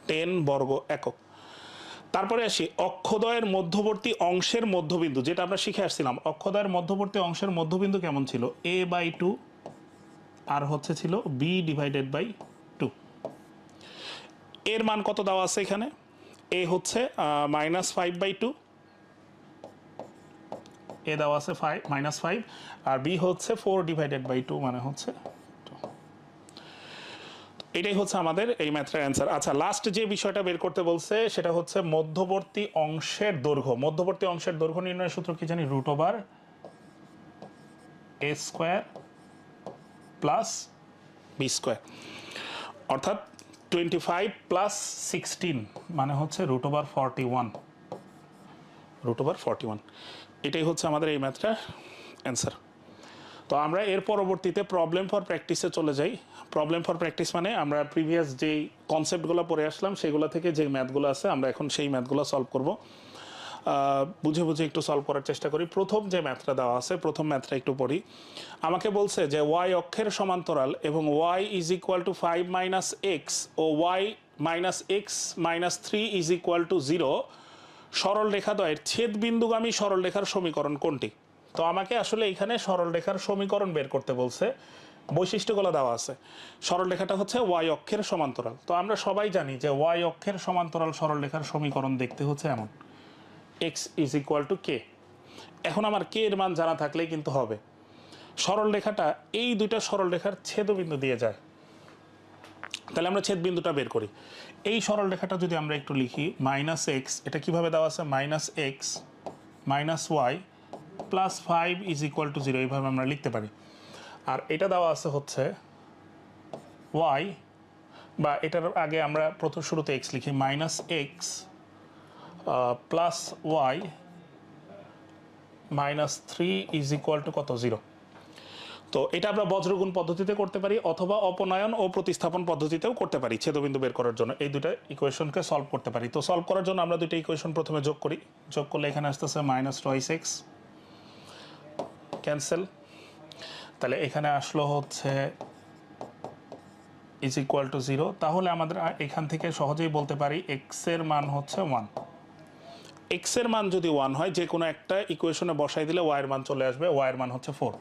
10 বর্গ একক। তারপরে আসি অক্ষদ্বয়ের মধ্যবর্তী অংশের মধ্যবিন্দু, যেটা আমরা শিখে আসছিলাম। অক্ষদ্বয়ের মধ্যবর্তী অংশের মধ্যবিন্দু কেমন ছিল, a/2 আর হচ্ছে ছিল b ডিভাইডেড বাই 2। এর মান কত দেওয়া আছে এখানে, a হচ্ছে -5/2, এ দেওয়া আছে -5, আর b হচ্ছে 4 ডিভাইডেড বাই 2, মানে হচ্ছে 2। এটাই হচ্ছে আমাদের এই ম্যাথের অ্যান্সার। আচ্ছা, লাস্ট যে বিষয়টা বের করতে বলছে সেটা হচ্ছে মধ্যবর্তী অংশের দৈর্ঘ্য। মধ্যবর্তী অংশের দৈর্ঘ্য নির্ণয়ের সূত্র কি জানি, √a² প্লাস b², অর্থাৎ 25 প্লাস 16 মানে হচ্ছে √41, √41। এটাই হচ্ছে আমাদের এই ম্যাথটার অ্যান্সার। তো আমরা এর পরবর্তীতে প্রবলেম ফর প্র্যাকটিসে চলে যাই। প্রবলেম ফর প্র্যাকটিস মানে আমরা প্রিভিয়াস যেই কনসেপ্টগুলো পড়ে আসলাম সেগুলো থেকে যে ম্যাথগুলো আছে আমরা এখন সেই ম্যাথগুলো সলভ করব। বুঝে বুঝে একটু সলভ করার চেষ্টা করি। প্রথম যে ম্যাথটা দেওয়া আছে, প্রথম ম্যাথটা একটু পড়ি। আমাকে বলছে যে ওয়াই অক্ষের সমান্তরাল এবং y is equal to 5 - x ও y - x - 3 is equal to 0 সরল রেখাদ্বয়ের ছেদ বিন্দুগামী সরলরেখার সমীকরণ কোনটি। তো আমাকে আসলে এখানে সরলরেখার সমীকরণ বের করতে বলছে, বৈশিষ্ট্যগুলো দেওয়া আছে। সরলরেখাটা হচ্ছে ওয়াই অক্ষের সমান্তরাল। তো আমরা সবাই জানি যে ওয়াই অক্ষের সমান্তরাল সরলরেখার সমীকরণ দেখতে হচ্ছে এমন, x ইজ ইকুয়াল টু কে। এখন আমার কে এর মান জানা থাকলেই কিন্তু হবে। সরলরেখাটা এই দুইটা সরলরেখার ছেদবিন্দু দিয়ে যায়, তাহলে আমরা ছেদ বিন্দুটা বের করি। এই সরলরেখাটা যদি আমরা একটু লিখি -x, এটা কিভাবে দেওয়া আছে, -x - y plus 5 is equal to 0, এইভাবে আমরা লিখতে পারি। আর এটা দেওয়া আছে হচ্ছে y, বা এটার আগে আমরা প্রথম শুরুতে x লিখি, -x plus y - 3 is equal to কত, 0। তো এটা আমরা বজ্রগুণ পদ্ধতিতে করতে পারি অথবা অপনয়ন ও প্রতিস্থাপন পদ্ধতিতেও করতে পারি ছেদবিন্দু বের করার জন্য। এই দুটো ইকুয়েশনকে সলভ করতে পারি। তো সলভ করার জন্য আমরা দুটো ইকুয়েশন প্রথমে যোগ করি। যোগ করলে এখানে আসতেছে মাইনাস টুয়াইস এক্স, ক্যান্সেল। তাহলে এখানে আসলো হচ্ছে ইজ ইকুয়াল টু 0। তাহলে আমাদের এখান থেকে সহজেই বলতে পারি এক্স এর মান হচ্ছে 1। এক্স এর মান যদি 1 হয়, যে কোনো একটা ইকুয়েশনে বসাই দিলে ওয়াই এর মান চলে আসবে। ওয়াই এর মান হচ্ছে 4।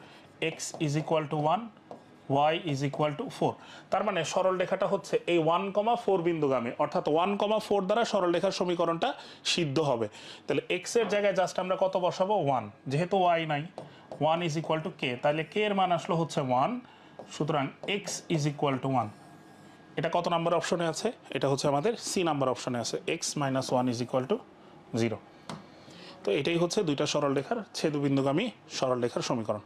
X is equal to 1, y is equal to 4। তার মানে সরল রেখাটা হচ্ছে এই 1,4 বিন্দুগামী, অর্থাৎ 1,4 দ্বারা সরল রেখার সমীকরণটা সিদ্ধ হবে। তাহলে এক্স এর জায়গায় জাস্ট আমরা কত বসাবো? 1। যেহেতু ওয়াই নাই, 1 ইজ ইকুয়াল টু কে, তাহলে কে এর মান আসলো হচ্ছে 1। সুতরাং এক্স ইজ ইকুয়াল টু 1। এটা কত নাম্বার অপশনে আছে? এটা হচ্ছে আমাদের সি নাম্বার অপশনে আছে, x minus 1 is equal to 0। তো এটাই হচ্ছে দুইটা সরল রেখার ছেদবিন্দুগামী সরল রেখার সমীকরণ।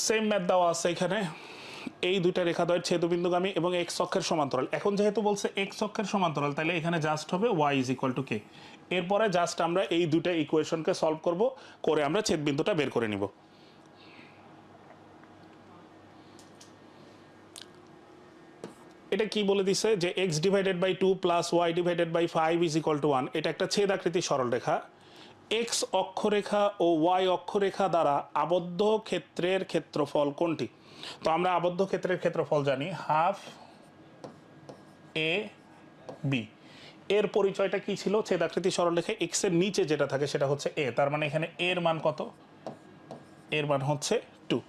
সেম ম্যাথ দেওয়া আছে এখানে। এই দুইটা রেখাদ্বয়ের ছেদবিন্দুগামী এবং এক্স অক্ষের সমান্তরাল। এখন যেহেতু বলছে এক্স অক্ষের সমান্তরাল, তাহলে এখানে জাস্ট হবে ওয়াই ইজ ইকুয়াল টু কে। এরপরে জাস্ট আমরা এই দুইটা ইকুয়েশনকে সলভ করব, করে আমরা ছেদবিন্দুটা বের করে নিব। এটা কি বলে দিছে যে x divided by 2 plus y divided by 5 is equal to 1। এটা একটা ছেদাকৃতি সরল রেখা। x অক্ষরেখা ও y অক্ষরেখা দ্বারা আবদ্ধ ক্ষেত্রের ক্ষেত্রফল কোনটি? তো আমরা আবদ্ধ ক্ষেত্রের ক্ষেত্রফল জানি হাফ এ বি। এর পরিচয়টা কি ছিল? ছেদাকৃতি সরলরেখায় x এর নিচে যেটা থাকে সেটা হচ্ছে a। তার মানে এখানে a এর মান কত? এর মান হচ্ছে 2।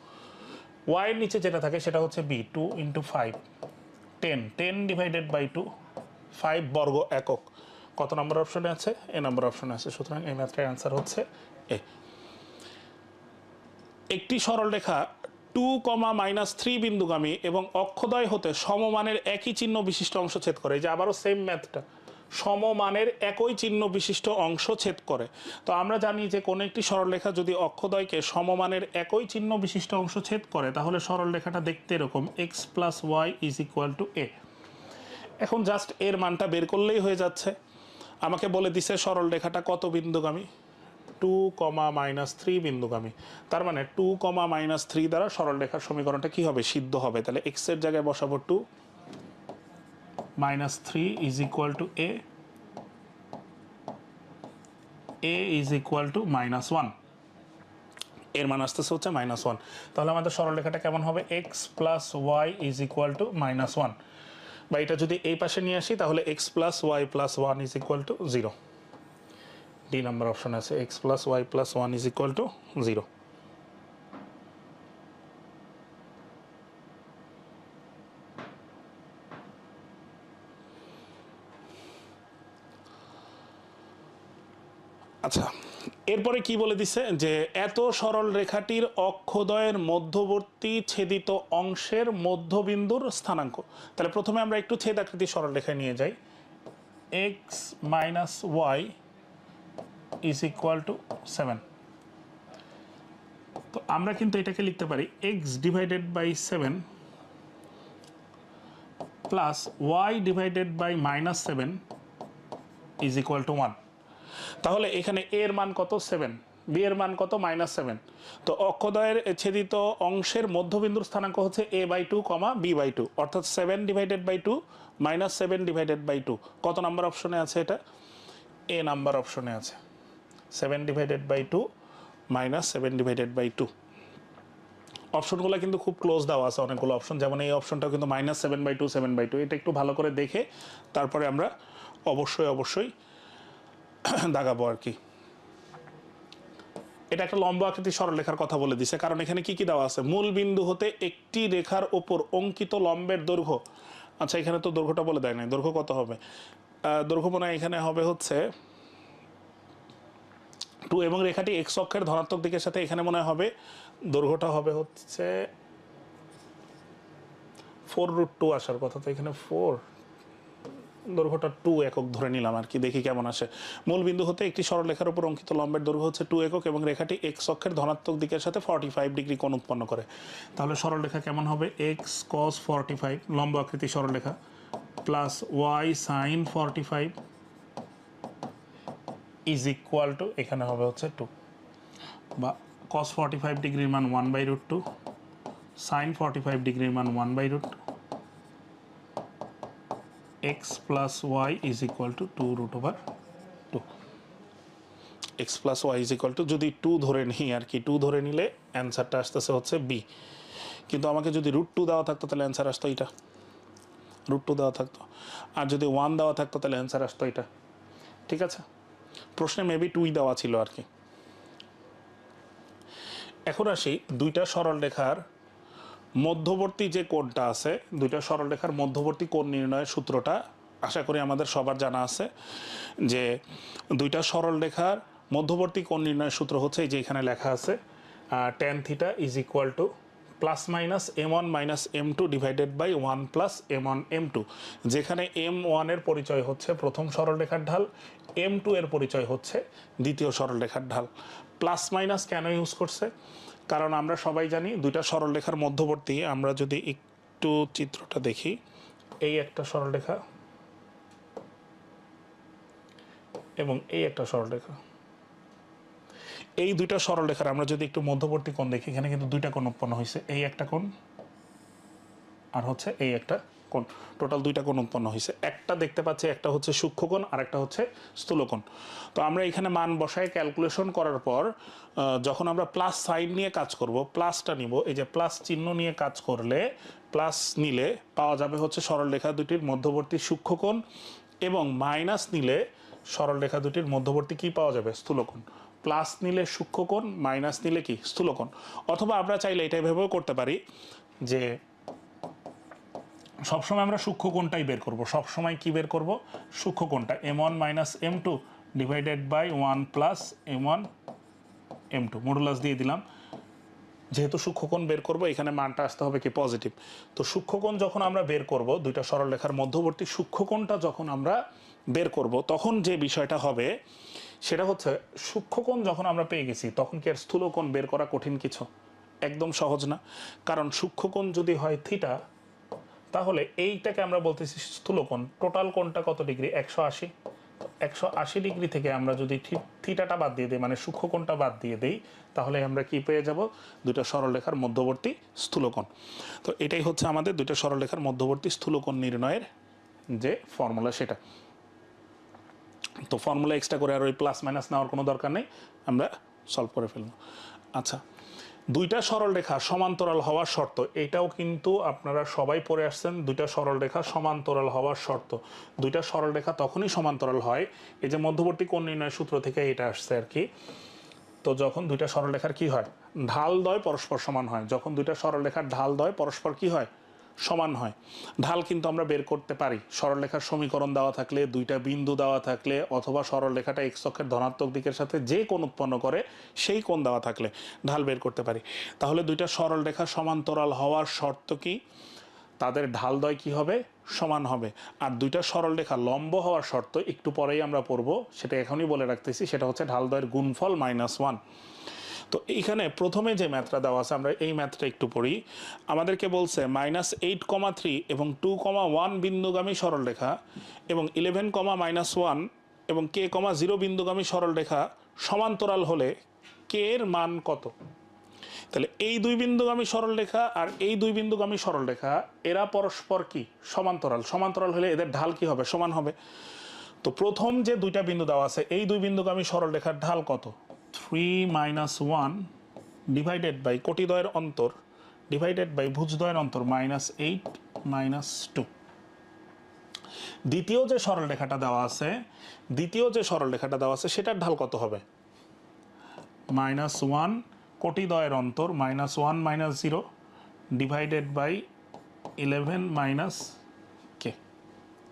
y এর নিচে যেটা থাকে সেটা হচ্ছে b, 2 ইন্টু 5, 10। 10 ডিভাইডেড বাই 2, 5 বর্গ একক। কত নম্বর অপশনে আছে? এ নম্বর অপশনে আছে। সুতরাং এই ম্যাথটার অ্যান্সার হচ্ছে এ। একটি সরলরেখা 2,-3 বিন্দুগামী এবং অক্ষদ্বয় হতে সমমানের একই চিহ্ন বিশিষ্ট অংশ ছেদ করে। এই যে আবারও সেম ম্যাথটা, সমমানের একই চিহ্ন বিশিষ্ট অংশ ছেদ করে। তো আমরা জানি যে কোনো একটি সরলরেখা যদি অক্ষদ্বয়কে সমমানের একই চিহ্ন বিশিষ্ট অংশ ছেদ করে, তাহলে সরলরেখাটা দেখতে এরকম, x plus y is equal to a. এখন জাস্ট এর মানটা বের করলেই হয়ে যাচ্ছে। আমাকে বলে দিছে সরলরেখাটা কত বিন্দুগামী? 2,-3 বিন্দুগামী। তার মানে 2,-3 দ্বারা সরলরেখার সমীকরণটা কি হবে? সিদ্ধ হবে। তাহলে এক্স এর জায়গায় বসাবো 2, -3 is equal to A, A is equal to -1। এর মান আসতেছে হচ্ছে -1। তাহলে আমাদের সরলরেখাটা কেমন হবে? X plus y is equal to -1। বা এটা যদি এই পাশে নিয়ে আসি তাহলে x plus y plus 1 is equal to 0। D number option আছে, x plus y plus 1 is equal to 0। আচ্ছা, এরপরে কি বলে দিছে যে এত সরল রেখাটির অক্ষদ্বয়ের মধ্যবর্তী ছেদিত অংশের মধ্যবিন্দুর স্থানাঙ্ক। তাহলে প্রথমে আমরা একটু ছেদাকৃতি সরল রেখায় নিয়ে যাই। X minus y is equal to 7। তো আমরা কিন্তু এটাকে লিখতে পারি x divided by 7 plus y divided by -7 is equal to 1। তাহলে এখানে a এর মান কত? 7, b এর মান কত? -7। তো অক্ষদ্বয়ের ছেদিত অংশের মধ্যবিন্দুর স্থানাঙ্ক হচ্ছে a/2, b/2, অর্থাৎ 7 ডিভাইডেড বাই 2 -7 ডিভাইডেড বাই 2। কত নাম্বার অপশনে আছে এটা? এ নাম্বার অপশনে আছে। 7 ডিভাইডেড বাই 2 -7 ডিভাইডেড বাই 2। অপশনগুলো কিন্তু খুব ক্লোজ দেওয়া আছে, অনেকগুলো অপশন। যেমন এই অপশনটাও কিন্তু -7/2, 7/2। এটা একটু ভালো করে দেখে তারপরে আমরা অবশ্যই দাগাবো আর কি। এটা একটা লম্ব আকৃতির সরলরেখার কথা বলে দিছে, কারণ এখানে কি কি দেওয়া আছে? মূল বিন্দু হতে একটি রেখার ওপর অঙ্কিত লম্বের দৈর্ঘ্য। আচ্ছা, এখানে তো দৈর্ঘ্যটা বলে দেয় নাই। দৈর্ঘ্য কত হবে? দৈর্ঘ্য মনে হয় এখানে হবে হচ্ছে 2, এবং রেখাটি এক্স অক্ষের ধনাত্মক দিকের সাথে এখানে মনে হবে দৈর্ঘ্যটা হবে হচ্ছে 4√2 আসার কথা। তো এখানে 4, দৈর্ঘ্যটা 2 একক ধরে নিলাম আর কি, দেখি কেমন আসে। মূল বিন্দু হতে একটি সরলরেখার উপর অঙ্কিত লম্বের দৈর্ঘ্য হচ্ছে 2 একক এবং রেখাটি এক্স অক্ষের ধনাত্মক দিকের সাথে 45 ডিগ্রি কোণ উৎপন্ন করে। তাহলে সরলরেখা কেমন হবে? এক্স কস 45, লম্ব আকৃতি সরলরেখা, plus y sine 45 is equal to, এখানে হবে হচ্ছে 2, বা cos 45 ডিগ্রির মান 1/√2, sin 45 ডিগ্রির মান 1/√2, x plus y is equal to 2√2। x plus y is equal to যদি 2 ধরে নিই আর কি, 2 ধরে নিলে অ্যান্সারটা আসতেছে হচ্ছে b, কিন্তু আমাকে যদি √2 দেওয়া থাকতো তাহলে অ্যান্সার আসতো এটা, √2 দেওয়া থাকতো, আর যদি 1 দেওয়া থাকতো তাহলে অ্যান্সার আসতো এটা। ঠিক আছে, প্রশ্নে মেবি 2 দেওয়া ছিল আর কি। এখন আসি দুইটা সরলরেখার মধ্যবর্তী যে কোণটা আছে, দুইটা সরলরেখার মধ্যবর্তী কোণ নির্ণয়ের সূত্রটা আশা করি আমাদের সবার জানা আছে, যে দুইটা সরলরেখার মধ্যবর্তী কোণ নির্ণয়ের সূত্র হচ্ছে এই যে এখানে লেখা আছে, tan theta is equal to plus minus m1 minus m2 divided by 1 plus m1 m2, যেখানে m1 এর পরিচয় হচ্ছে প্রথম সরলরেখার ঢাল, m2 এর পরিচয় হচ্ছে দ্বিতীয় সরলরেখার ঢাল। প্লাস মাইনাস কেন ইউজ করছে? কারণ আমরা সবাই জানি দুইটা সরলরেখার মধ্যবর্তী, আমরা যদি একটু চিত্রটা দেখি, এই একটা সরলরেখা এবং এই একটা সরলরেখা, এই দুইটা সরলরেখার আমরা যদি একটু মধ্যবর্তী কোণ দেখি, এখানে কিন্তু দুইটা কোণ উৎপন্ন হয়েছে, এই একটা কোণ আর হচ্ছে এই একটা কোণ, টোটাল দুইটা কোণ উৎপন্ন হয়েছে। একটা দেখতে পাচ্ছি, একটা হচ্ছে সূক্ষ্মকোণ আর একটা হচ্ছে স্থূলকোণ। তো আমরা এখানে মান বসায় ক্যালকুলেশন করার পর যখন আমরা প্লাস সাইন নিয়ে কাজ করব, প্লাসটা নিব, এই যে প্লাস চিহ্ন নিয়ে কাজ করলে, প্লাস নিলে পাওয়া যাবে হচ্ছে সরলরেখা দুটির মধ্যবর্তী সূক্ষ্মকোণ, এবং মাইনাস নিলে সরলরেখা দুটির মধ্যবর্তী কি পাওয়া যাবে? স্থূলকোণ। প্লাস নিলে সূক্ষ্মকোণ, মাইনাস নিলে কি? স্থূলকোণ। অথবা আমরা চাইলে এটাই ভেবেও করতে পারি যে সবসময় আমরা সূক্ষ্মকোণটাই বের করব, সবসময় কি বের করব? সূক্ষ্মকোণটা, m1 minus m2 divided by 1 plus m1 m2, modulus দিয়ে দিলাম। যেহেতু সূক্ষ্মকোণ বের করব, এখানে মানটা আসতে হবে কি? পজিটিভ। তো সূক্ষ্মকোণ যখন আমরা বের করব, দুইটা সরলরেখার মধ্যবর্তী সূক্ষ্মকোণটা যখন আমরা বের করব, তখন যে বিষয়টা হবে সেটা হচ্ছে, সূক্ষ্মকোণ যখন আমরা পেয়ে গেছি, তখন কি আর স্থূলকোণ বের করা কঠিন কিছু? একদম সহজ না। কারণ সূক্ষ্মকোণ যদি হয় থিটা, তাহলে এইটাকে আমরা বলতেছি স্থূলকোণ। টোটাল কোণটা কত ডিগ্রি? 180। 180 ডিগ্রি থেকে আমরা যদি থিটাটা বাদ দিয়ে দিই, মানে সূক্ষ্মকোণটা বাদ দিয়ে দিই, তাহলে আমরা কি পেয়ে যাব? দুইটা সরলরেখার মধ্যবর্তী স্থূলকোণ। তো এটাই হচ্ছে আমাদের দুইটা সরলরেখার মধ্যবর্তী স্থূলকোণ নির্ণয়ের যে ফর্মুলা, সেটা। তো ফর্মুলা এক্সট্রা করে আর ওই প্লাস মাইনাস নেওয়ার কোনো দরকার নেই, আমরা সলভ করে ফেলব। আচ্ছা, দুইটা সরলরেখা সমান্তরাল হওয়ার শর্ত, এটাও কিন্তু আপনারা সবাই পড়ে আসছেন। দুইটা সরলরেখা সমান্তরাল হওয়ার শর্ত, দুইটা সরলরেখা তখনই সমান্তরাল হয়, এই যে মধ্যবর্তী কোণ নির্ণয়ের সূত্র থেকে এটা আসছে আর কি। তো যখন দুইটা সরলরেখার কি হয়? ঢালদ্বয় পরস্পর সমান হয়। যখন দুইটা সরলরেখার ঢালদ্বয় পরস্পর কি হয়? সমান হয়। ঢাল কিন্তু আমরা বের করতে পারি সরলরেখার সমীকরণ দেওয়া থাকলে, দুইটা বিন্দু দেওয়া থাকলে, অথবা সরলরেখাটা এক্স অক্ষের ধনাত্মক দিকের সাথে যে কোণ উৎপন্ন করে সেই কোণ দেওয়া থাকলে ঢাল বের করতে পারি। তাহলে দুইটা সরলরেখা সমান্তরাল হওয়ার শর্ত কি? তাদের ঢালদ্বয় কি হবে? সমান হবে। আর দুইটা সরলরেখা লম্ব হওয়ার শর্ত একটু পরেই আমরা পড়ব, সেটা এখনই বলে রাখতেছি, সেটা হচ্ছে ঢালদ্বয়ের গুণফল -1। তো এইখানে প্রথমে যে ম্যাথটা দেওয়া আছে, আমরা এই ম্যাথটা একটু পড়ি। আমাদেরকে বলছে -8,3 এবং 2,1 বিন্দুগামী সরলরেখা এবং 11,-1 এবং k,0 বিন্দুগামী সরলরেখা সমান্তরাল হলে কে এর মান কত? তাহলে এই দুই বিন্দুগামী সরলরেখা আর এই দুই বিন্দুগামী সরলরেখা, এরা পরস্পর কি? সমান্তরাল। সমান্তরাল হলে এদের ঢাল কি হবে? সমান হবে। তো প্রথম যে দুইটা বিন্দু দেওয়া আছে, এই দুই বিন্দুগামী সরলরেখার ঢাল কত? 3 - 1 ডিভাইডেড বাই কোটিদ্বয়ের অন্তর ডিভাইডেড বাই ভুজদ্বয়ের অন্তর -8 - 2। দ্বিতীয় যে সরলরেখাটা দেওয়া আছে, সেটার ঢাল কত হবে? -1 কোটিদ্বয়ের অন্তর -1 - 0 ডিভাইডেড বাই 11 - k,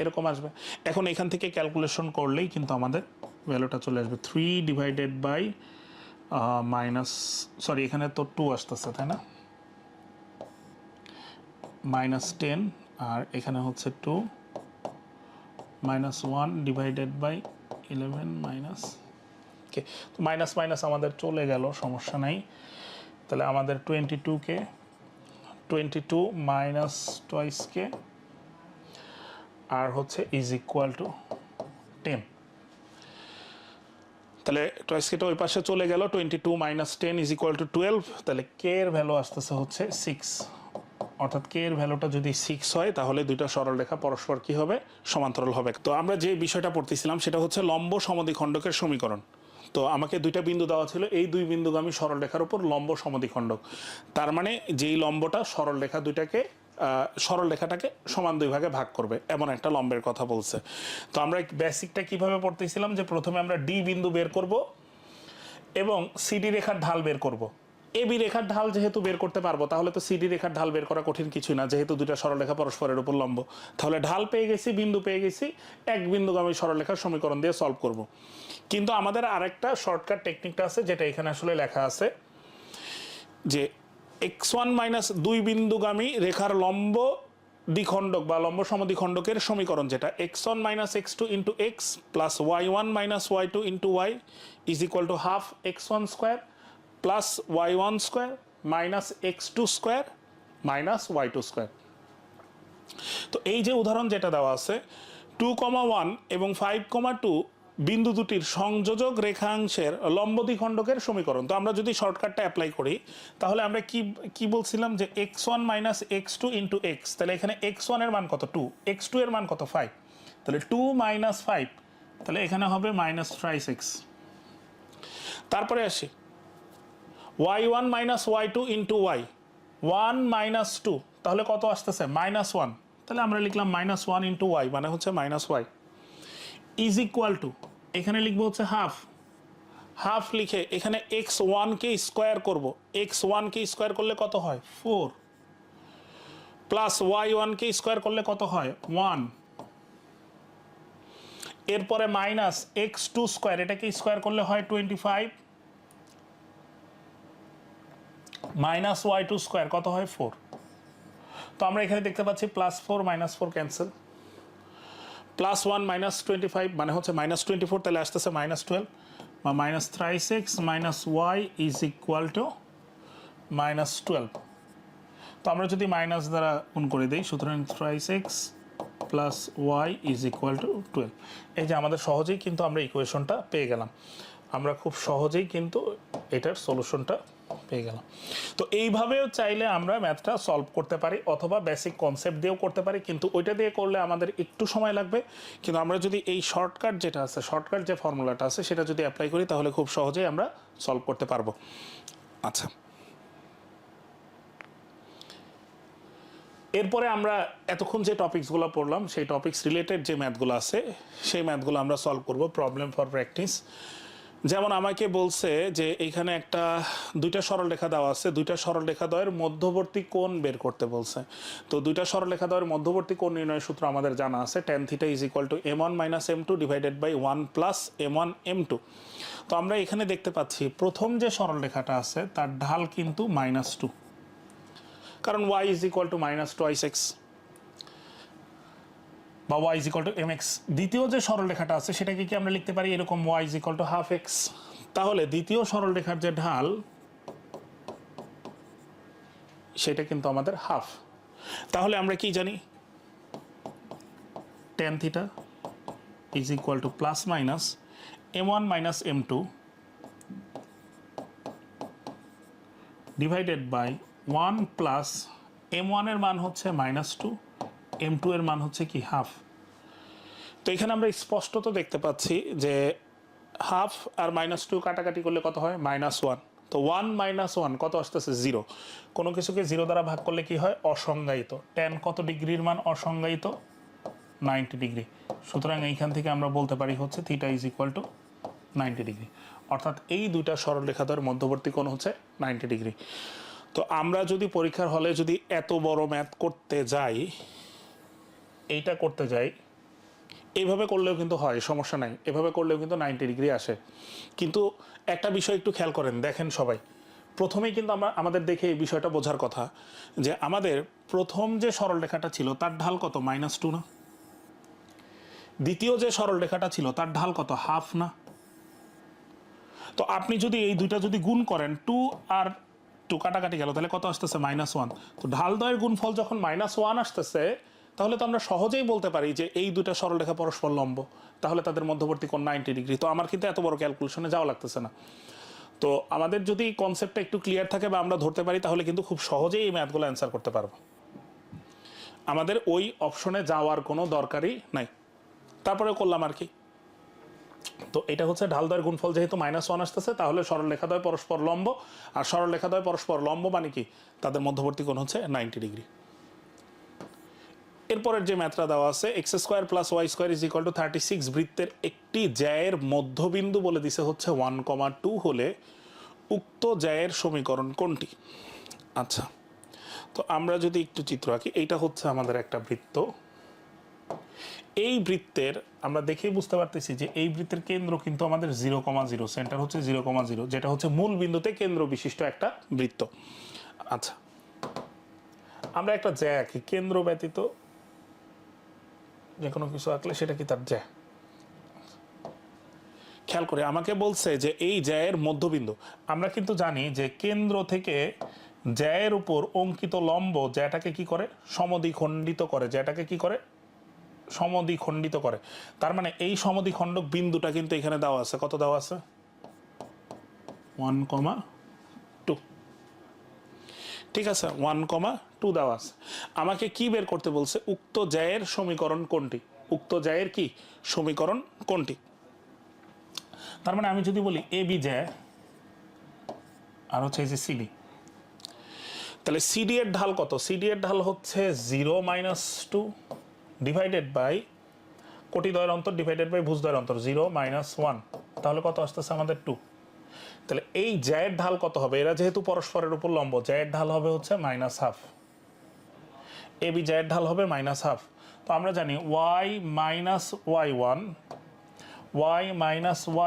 এরকম আসবে। এখন এখান থেকে ক্যালকুলেশন করলেই কিন্তু আমাদের ভ্যালুটা চলে আসবে। 3 ডিভাইডেড বাই এখানে তো 2 আসতেছে, তাই না? -10, আর এখানে হচ্ছে 2 -1 ডিভাইডেড বাই 11 - k। তো মাইনাস মাইনাস আমাদের চলে গেল, সমস্যা নাই। তাহলে আমাদের 22 মাইনাস 2k আর হচ্ছে ইজ ইকুয়াল টু 10। তাহলে টোয়াইস কেটা ওই পাশে চলে গেল, 22 মাইনাস 10 ইজ ইকুয়াল টু 12। তাহলে কে এর ভ্যালু আসতেছে হচ্ছে 6, অর্থাৎ কে এর ভ্যালুটা যদি 6 হয় তাহলে দুইটা সরলরেখা পরস্পর কি হবে, সমান্তরাল হবে। তো আমরা যে বিষয়টা পড়তেছিলাম সেটা হচ্ছে লম্ব সমদ্বিখণ্ডকের সমীকরণ। তো আমাকে দুইটা বিন্দু দেওয়া ছিল, এই দুই বিন্দুগামী সরলরেখার উপর লম্ব সমদ্বিখণ্ডক, তার মানে যেই লম্বটা সরলরেখা দুইটাকে সরলরেখাটাকে সমান দুই ভাগে ভাগ করবে এমন একটা লম্বের কথা বলছে। তো আমরা বেসিকটা কিভাবে পড়তেছিলাম যে প্রথমে আমরা ডি বিন্দু বের করব এবং সিডি রেখার ঢাল বের করব। এবি রেখার ঢাল যেহেতু বের করতে পারবো তাহলে তো সিডি রেখার ঢাল বের করা কঠিন কিছুই না, যেহেতু দুইটা সরলরেখা পরস্পরের উপর লম্ব। তাহলে ঢাল পেয়ে গেছি, বিন্দু পেয়ে গেছি, এক বিন্দুগামী সরলরেখার সমীকরণ দিয়ে সলভ করব। কিন্তু আমাদের আরেকটা শর্টকাট টেকনিকটা আছে যেটা এখানে আসলে লেখা আছে যে x1 মাইনাস দুই বিন্দুগামী রেখার লম্ব দ্বিখণ্ডক বা লম্ব সমদ্বিখণ্ডকের সমীকরণ, যেটা x1 minus x2 into x plus y1 minus y2 into y is equal to half x1 square plus y1 square minus x2 square minus y2 square. তো এই যে উদাহরণ যেটা দেওয়া আছে 2,1 এবং 5,2 বিন্দু দুটির সংযোজক রেখাংশের লম্ব দ্বিখণ্ডকের সমীকরণ। তো আমরা যদি শর্টকাটটা অ্যাপ্লাই করি তাহলে আমরা কি বলছিলাম যে x1 minus x2 into x, তাহলে এখানে x1 এর মান কত 2, x2 এর মান কত 5, তাহলে 2 মাইনাস 5, তাহলে এখানে হবে মাইনাস 5x। তারপরে আসি y1 minus y2 into Y, 1 minus 2, তাহলে কত আসতেছে মাইনাস 1, তাহলে আমরা লিখলাম মাইনাস 1 ইন্টু ওয়াই মানে হচ্ছে minus y is equal to, এখানে লিখবো হচ্ছে হাফ, হাফ লিখে এখানে x1 কে স্কোয়ার করব, x1 কে স্কোয়ার করলে কত হয় 4, প্লাস y1 কে স্কোয়ার করলে কত হয় 1, এরপরে মাইনাস x2 স্কোয়ার, এটাকে স্কোয়ার করলে হয় 25, মাইনাস y2 স্কোয়ার কত হয় 4। তো আমরা এখানে দেখতে পাচ্ছি plus 4 minus 4 cancel, plus 1 minus 25 মানে হচ্ছে মাইনাস 24, তাহলে আসতেছে মাইনাস 12 বা minus 3x minus y is equal to minus 12। তো আমরা যদি মাইনাস দ্বারা গুণ করে দিই, সুতরাং 3x plus y is equal to 12। এই যে আমাদের সহজেই কিন্তু আমরা ইকুয়েশনটা পেয়ে গেলাম, আমরা খুব সহজেই কিন্তু এটার সলিউশনটা পেয়ে গেলাম। তো এইভাবেও চাইলে আমরা ম্যাথটা সলভ করতে পারি অথবা বেসিক কনসেপ্ট দিয়েও করতে পারি, কিন্তু ওইটা দিয়ে করলে আমাদের একটু সময় লাগবে। কিন্তু আমরা যদি এই শর্টকাট যেটা আছে, শর্টকাট যে ফর্মুলাটা আছে সেটা যদি অ্যাপ্লাই করি তাহলে খুব সহজেই আমরা সলভ করতে পারবো। আচ্ছা, এরপরে আমরা এতক্ষণ যে টপিকসগুলো পড়লাম সেই টপিকস রিলেটেড যে ম্যাথগুলো আছে সেই ম্যাথগুলো আমরা সলভ করব, প্রবলেম ফর প্র্যাকটিস। যেমন আমাকে বলছে যে এইখানে একটা দুইটা সরলরেখা দেওয়া আছে, দুইটা সরলরেখা দ্বয়ের মধ্যবর্তী কোণ বের করতে বলছে। তো দুইটা সরলরেখা দ্বয়ের মধ্যবর্তী কোণ নির্ণয়ের সূত্র আমাদের জানা আছে, tan θ is equal to m1 minus m2 divided by 1 plus m1 m2। তো আমরা এখানে দেখতে পাচ্ছি প্রথম যে সরলরেখাটা আছে তার ঢাল কিন্তু -2, কারণ y is equal to minus twice x বা y is equal to mx। দ্বিতীয় যে সরলরেখাটা আছে সেটাকে কি আমরা লিখতে পারি এরকম y is equal to half x. তাহলে দ্বিতীয় সরলরেখার যে ঢাল সেটা কিন্তু আমাদের হাফ। তাহলে আমরা কি জানি, tan θ is equal to plus minus m1 minus m2 divided by 1 plus m1 এর মান হচ্ছে -2, m2 এর মান হচ্ছে কি হাফ। তো এখানে আমরা স্পষ্টত দেখতে পাচ্ছি যে হাফ আর -2 কাটাকাটি করলে কত হয় -1। তো 1 - 1 কত আসতেছে 0। কোনো কিছুকে 0 দ্বারা ভাগ করলে কি হয় অসংজ্ঞায়িত। tan কত ডিগ্রির মান অসংজ্ঞায়িত 90 ডিগ্রি। সুতরাং এইখান থেকে আমরা বলতে পারি হচ্ছে θ ইজ ইকুয়াল টু 90 ডিগ্রি, অর্থাৎ এই দুইটা সরলরেখাদ্বয়ের মধ্যবর্তী কোণ হচ্ছে 90 ডিগ্রি। তো আমরা যদি পরীক্ষার হলে যদি এত বড় ম্যাথ করতে যাই, এইটা করতে যাই, এইভাবে করলেও কিন্তু হয়, সমস্যা নাই, এভাবে করলেও কিন্তু 90 ডিগ্রি আসে। কিন্তু একটা বিষয় একটু খেয়াল করেন, দেখেন সবাই, প্রথমেই কিন্তু আমাদের দেখে এই বিষয়টা বোঝার কথা যে আমাদের প্রথম যে সরলরেখাটা ছিল তার ঢাল কত -2 না, দ্বিতীয় যে সরলরেখাটা ছিল তার ঢাল কত হাফ না। তো আপনি যদি এই দুইটা যদি গুণ করেন 2 আর 2 কাটাকাটি গেল তাহলে কত আসতেছে -1। তো ঢাল দ্বয়ের গুণফল যখন -1 আসতেছে তাহলে তো আমরা সহজেই বলতে পারি যে এই দুটা সরলরেখা পরস্পর লম্ব, তাহলে তাদের মধ্যবর্তী কোণ 90 ডিগ্রি। তো আমার কিন্তু এত বড় ক্যালকুলেশনে যাওয়া লাগতেছে না। তো আমাদের যদি কনসেপ্টটা একটু ক্লিয়ার থাকে বা আমরা ধরতে পারি, তাহলে কিন্তু খুব সহজেই এই ম্যাথগুলো অ্যান্সার করতে পারবো। আমাদের ওই অপশনে যাওয়ার কোনো দরকারই নাই। তারপরে করলাম আর কি। তো এটা হচ্ছে ঢালদ্বয়ের গুণফল, যেহেতু -1 আসতেছে, তাহলে সরলরেখাদ্বয় পরস্পর লম্ব, আর সরলরেখাদ্বয় পরস্পর লম্ব মানে কি, তাদের মধ্যবর্তী কোণ হচ্ছে 90 ডিগ্রি। এরপরের যে ম্যাথটা দেওয়া আছে, x² + y² = 36 বৃত্তের একটি জ্যায়ের মধ্যবিন্দু বলে দিছে হচ্ছে 1,2 হলে উক্ত জ্যায়ের সমীকরণ কোনটি? আচ্ছা, তো আমরা যদি একটু চিত্র আঁকি, এইটা হচ্ছে আমাদের একটা বৃত্ত। এই বৃত্তের আমরা দেখেই বুঝতে পারতেছি যে এই বৃত্তের কেন্দ্র কিন্তু আমাদের 0,0, সেন্টার হচ্ছে 0,0, যেটা হচ্ছে মূল বিন্দুতে কেন্দ্র বিশিষ্ট একটা বৃত্ত। আচ্ছা, আমরা একটা জ্যা আঁকি, কেন্দ্র ব্যতীত যে কোনো কিছু আঁকলে সেটা কি তার জ্যা। খেয়াল করে আমাকে বলছে যে এই জ্যায়ের মধ্যবিন্দু। আমরা কিন্তু জানি যে কেন্দ্র থেকে জ্যায়ের উপর অঙ্কিত লম্ব জ্যাটাকে কি করে, সমদ্বিখণ্ডিত করে। জ্যাটাকে কি করে, সমদ্বিখণ্ডিত করে। তার মানে এই সমদ্বিখণ্ডক বিন্দুটা কিন্তু এখানে দেওয়া আছে। কত দেওয়া আছে? 1,2। ঠিক আছে, 1,2 দেওয়া আছে। আমাকে কি বের করতে বলছে? উক্ত জ্যায়ের সমীকরণ কোনটি? উক্ত জ্যায়ের কি সমীকরণ কোনটি? তার মানে আমি যদি বলি এ বি জ্যা আর হচ্ছে এই যে সিডি, তাহলে সিডি এর ঢাল কত? সিডি এর ঢাল হচ্ছে 0 - 2 ডিভাইডেড বাই কোটিদ্বয়ের অন্তর ডিভাইডেড বাই ভুজদ্বয়ের অন্তর 0 - 1, তাহলে কত আসতেছে আমাদের 2। তাহলে এই জ্যায়ের ঢাল কত হবে? এরা যেহেতু পরস্পরের উপর লম্ব, জ্যায়ের ঢাল হবে হচ্ছে -1/2। এ বি জ্যায়ের ঢাল হবে -1/2। তো আমরা জানি y -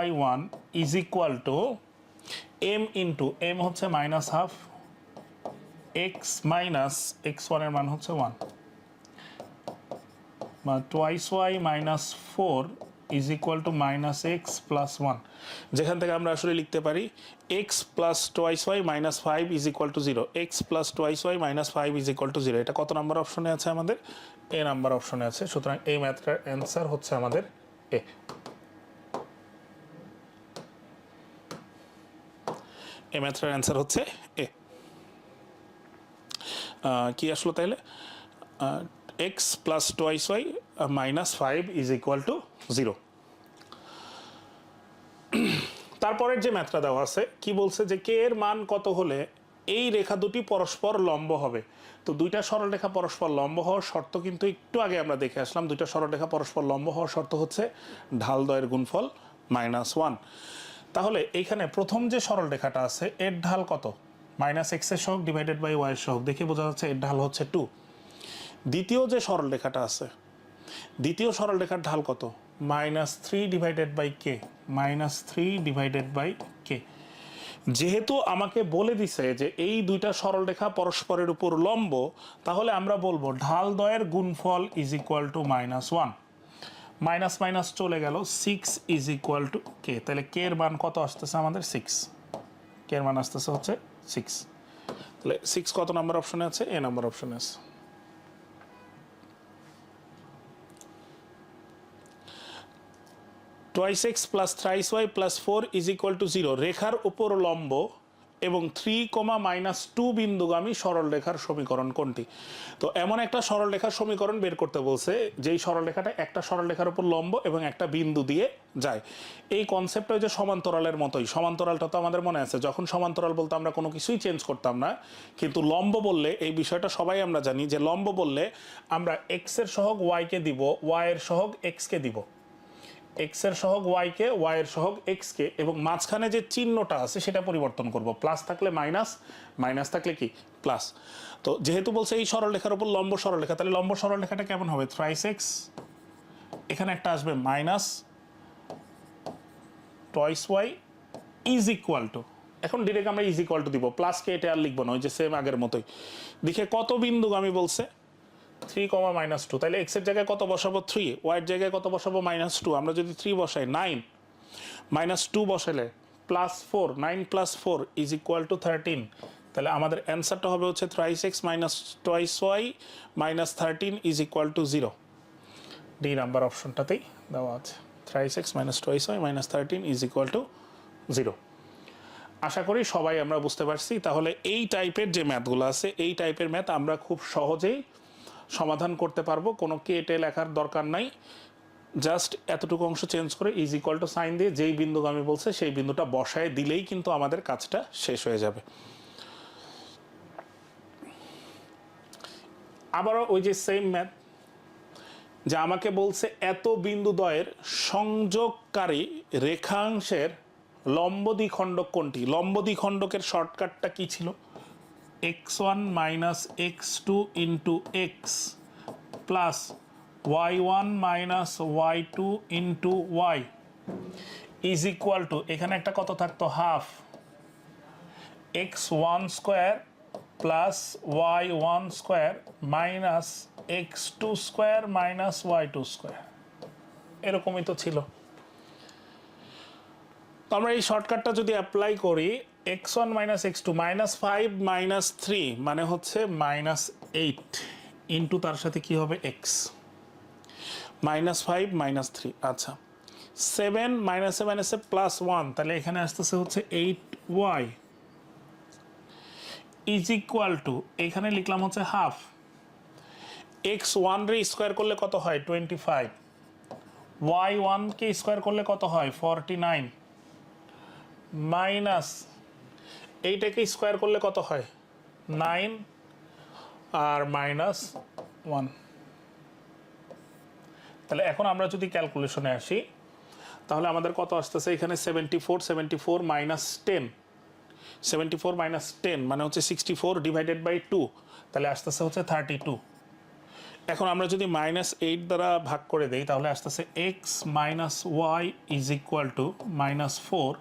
y1 is equal two m into m হচ্ছে -1/2, x মাইনাস x1 এর মান হচ্ছে 1, বা twice y - 4 is equal two -x + 1, যেখান থেকে আমরা আসলে লিখতে পারি x + twice y - 5 is equal to 0, x + twice y - 5 is equal to 0। এটা কত নাম্বার অপশনে আছে? আমাদের এ নাম্বার অপশনে আছে। সুতরাং এই ম্যাথটার অ্যান্সার হচ্ছে আমাদের এ। এই ম্যাথটার অ্যান্সার হচ্ছে এ। কি আসলো তাইলে? x + twice y - 5 is equal to 0। তারপরের যে ম্যাথটা দেওয়া আছে, কি বলছে যে কে এর মান কত হলে এই রেখা দুটি পরস্পর লম্ব হবে। তো দুইটা সরলরেখা পরস্পর লম্ব হওয়ার শর্ত কিন্তু একটু আগে আমরা দেখে আসলাম। দুইটা সরলরেখা পরস্পর লম্ব হওয়ার শর্ত হচ্ছে ঢালদ্বয়ের গুণফল -1। তাহলে এইখানে প্রথম যে সরলরেখাটা আছে এর ঢাল কত? -x এর সহগ ডিভাইডেড বাই y এর সহগ, দেখে বোঝা যাচ্ছে এর ঢাল হচ্ছে 2। দ্বিতীয় যে সরলরেখাটা আছে, দ্বিতীয় সরলরেখার ঢাল কত? -3 divided by K, -3 divided by K. যেহেতু আমাকে বলে দিছে যে এই দুইটা সরলরেখা পরস্পরের উপর লম্ব, তাহলে আমরা বলবো ঢালদ্বয়ের গুণফল is equal to -1, minus minus চলে গেল, 6 ইজ ইকুয়াল টু কে। তাহলে কে এর মান কত আসতেছে আমাদের? 6। কে এর মান আসতেছে হচ্ছে 6। তাহলে 6 কত নাম্বার অপশনে আছে? এ নাম্বার অপশনে আছে। twice x plus thrice y plus 4 is equal to 0 রেখার উপর লম্ব এবং 3, -2 বিন্দুগামী সরলরেখার সমীকরণ কোনটি? তো এমন একটা সরলরেখার সমীকরণ বের করতে বলছে যেই সরলরেখাটা একটা সরলরেখার উপর লম্ব এবং একটা বিন্দু দিয়ে যায়। এই কনসেপ্টটা যে সমান্তরালের মতোই। সমান্তরালটা তো আমাদের মনে আছে, যখন সমান্তরাল বলতে আমরা কোনো কিছুই চেঞ্জ করতাম না, কিন্তু লম্ব বললে এই বিষয়টা সবাই আমরা জানি যে লম্ব বললে আমরা x এর সহগ y কে দিব, y এর সহগ x কে দিব, x এর সহগ y কে, y এর সহগ x কে, এবং মাঝখানে যে চিহ্নটা আছে সেটা পরিবর্তন করব। প্লাস থাকলে মাইনাস, মাইনাস থাকলে কি প্লাস। তো যেহেতু বলছে এই সরলরেখার উপর লম্ব সরলরেখা, তাহলে লম্ব সরলরেখাটা কেমন হবে? thrice x, এখানে একটা আসবে minus twice y is equal two, এখন ডিরেক্ট আমরা ইজ ইকুয়াল টু দিব, প্লাস কে এটা আর লিখবো না, ওই যে সেম আগের মতোই। দেখে কত বিন্দুগামী বলছে? 3, -2। তাহলে x এর জায়গায় কত বসাবো? 3, y এর জায়গায় কত বসাবো? -2। আমরা যদি 3 বসাই, 9 -2 বসালে +4, 9 + 4 ইজ ইকুয়াল টু 13, তাহলে আমাদের অ্যান্সারটা হবে হচ্ছে thrice x minus twice y minus 13 is equal to 0। D number অপশনটাতেই দেওয়া আছে thrice x minus twice y minus 13 is equal to 0। আশা করি সবাই আমরা বুঝতে পারছি। তাহলে এই টাইপের যে ম্যাথগুলো আছে এই টাইপের ম্যাথ আমরা খুব সহজেই সমাধান করতে পারবো, কোনো কেটে লেখার দরকার নাই। জাস্ট এতটুকু অংশ চেঞ্জ করে ইজ ইকুয়াল টু সাইন দিয়ে যেই বিন্দুগামী বলছে সেই বিন্দুটা বসায় দিলেই কিন্তু আমাদের কাজটা শেষ হয়ে যাবে। আবারও ওই যে সেম ম্যাথ, যে আমাকে বলছে এত বিন্দুদ্বয়ের সংযোগকারী রেখাংশের লম্ব দ্বিখণ্ডক কোনটি। লম্ব দ্বিখণ্ডকের শর্টকাটটা কি ছিল? x1 minus x2 into x plus y1 minus y2 into y is equal to, এখানে একটা কত থাকতো half, x1 square plus y1 square minus x2 square minus y2 square, এরকমই তো ছিল। তো আমরা এই শর্টকাটটা যদি অ্যাপ্লাই করি, x1 minus x2 minus 5 minus 3 মানে হচ্ছে মাইনাস 8 ইন্টু তার সাথে কি হবে x মাইনাস 5 মাইনাস 3। আচ্ছা 7 মাইনাসে মাইনাসে প্লাস 1, তাহলে এখানে আসতেছে হচ্ছে 8y ইজ ইকুয়াল টু, এখানে লিখলাম হচ্ছে হাফ, x1 রে স্কোয়ার করলে কত হয় 25, y1 কে স্কোয়ার করলে কত হয় 49, মাইনাস এইটাকে স্কোয়ার করলে কত হয় 9 আর মাইনাস 1। তাহলে এখন আমরা যদি ক্যালকুলেশনে আসি তাহলে আমাদের কত আসতেছে এখানে 74 মাইনাস 10, 74 মাইনাস 10 মানে হচ্ছে 64 ডিভাইডেড বাই 2, তাহলে আসতেছে হচ্ছে 32। এখন আমরা যদি মাইনাস 8 দ্বারা ভাগ করে দেই তাহলে আসতেছে x minus y is equal to minus 4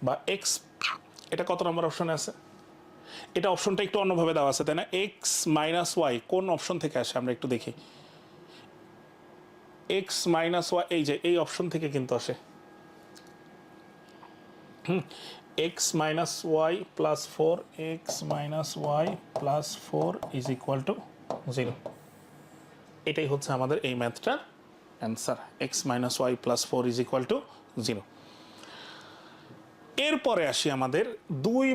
বা এক্স, এটা কত নম্বর অপশনে আছে? এটা অপশনটা একটু অন্যভাবে দেওয়া আছে তাই না? এক্স মাইনাস ওয়াই কোন অপশন থেকে আসে আমরা একটু দেখি। এক্স মাইনাস ওয়াই এই যে এই অপশন থেকে কিন্তু আসে। X minus y plus 4, x minus y plus 4 is equal to 0। এটাই হচ্ছে আমাদের এই ম্যাথটার answer, x minus y plus 4 is equal to 0। এরপরে আসি আমাদের দুই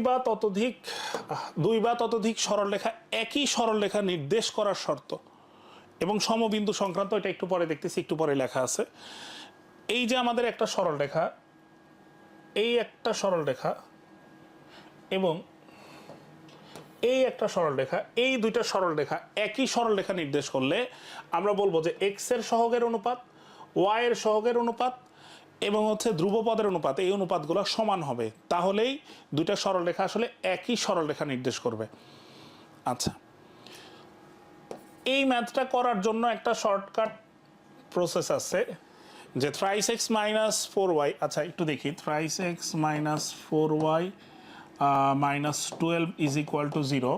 বা ততোধিক সরলরেখা একই সরলরেখা নির্দেশ করার শর্ত এবং সমবিন্দু সংক্রান্ত, এটা একটু পরে দেখতেছি, একটু পরে লেখা আছে। এই যে আমাদের একটা সরলরেখা, এই একটা সরলরেখা এবং এই একটা সরলরেখা, এই দুইটা সরলরেখা একই সরলরেখা নির্দেশ করলে আমরা বলবো যে এক্স এর সহগের অনুপাত, ওয়াই এর সহগের অনুপাত এবং হচ্ছে ধ্রুবপদের অনুপাত, এই অনুপাতগুলো সমান হবে, তাহলেই দুইটা সরলরেখা আসলে একই সরলরেখা নির্দেশ করবে। আচ্ছা, এই ম্যাথটা করার জন্য একটা শর্টকাট প্রসেস আছে যে থ্রাইস এক্স মাইনাস 4y, আচ্ছা একটু দেখি, thrice x minus 4y minus 12 is equal to 0।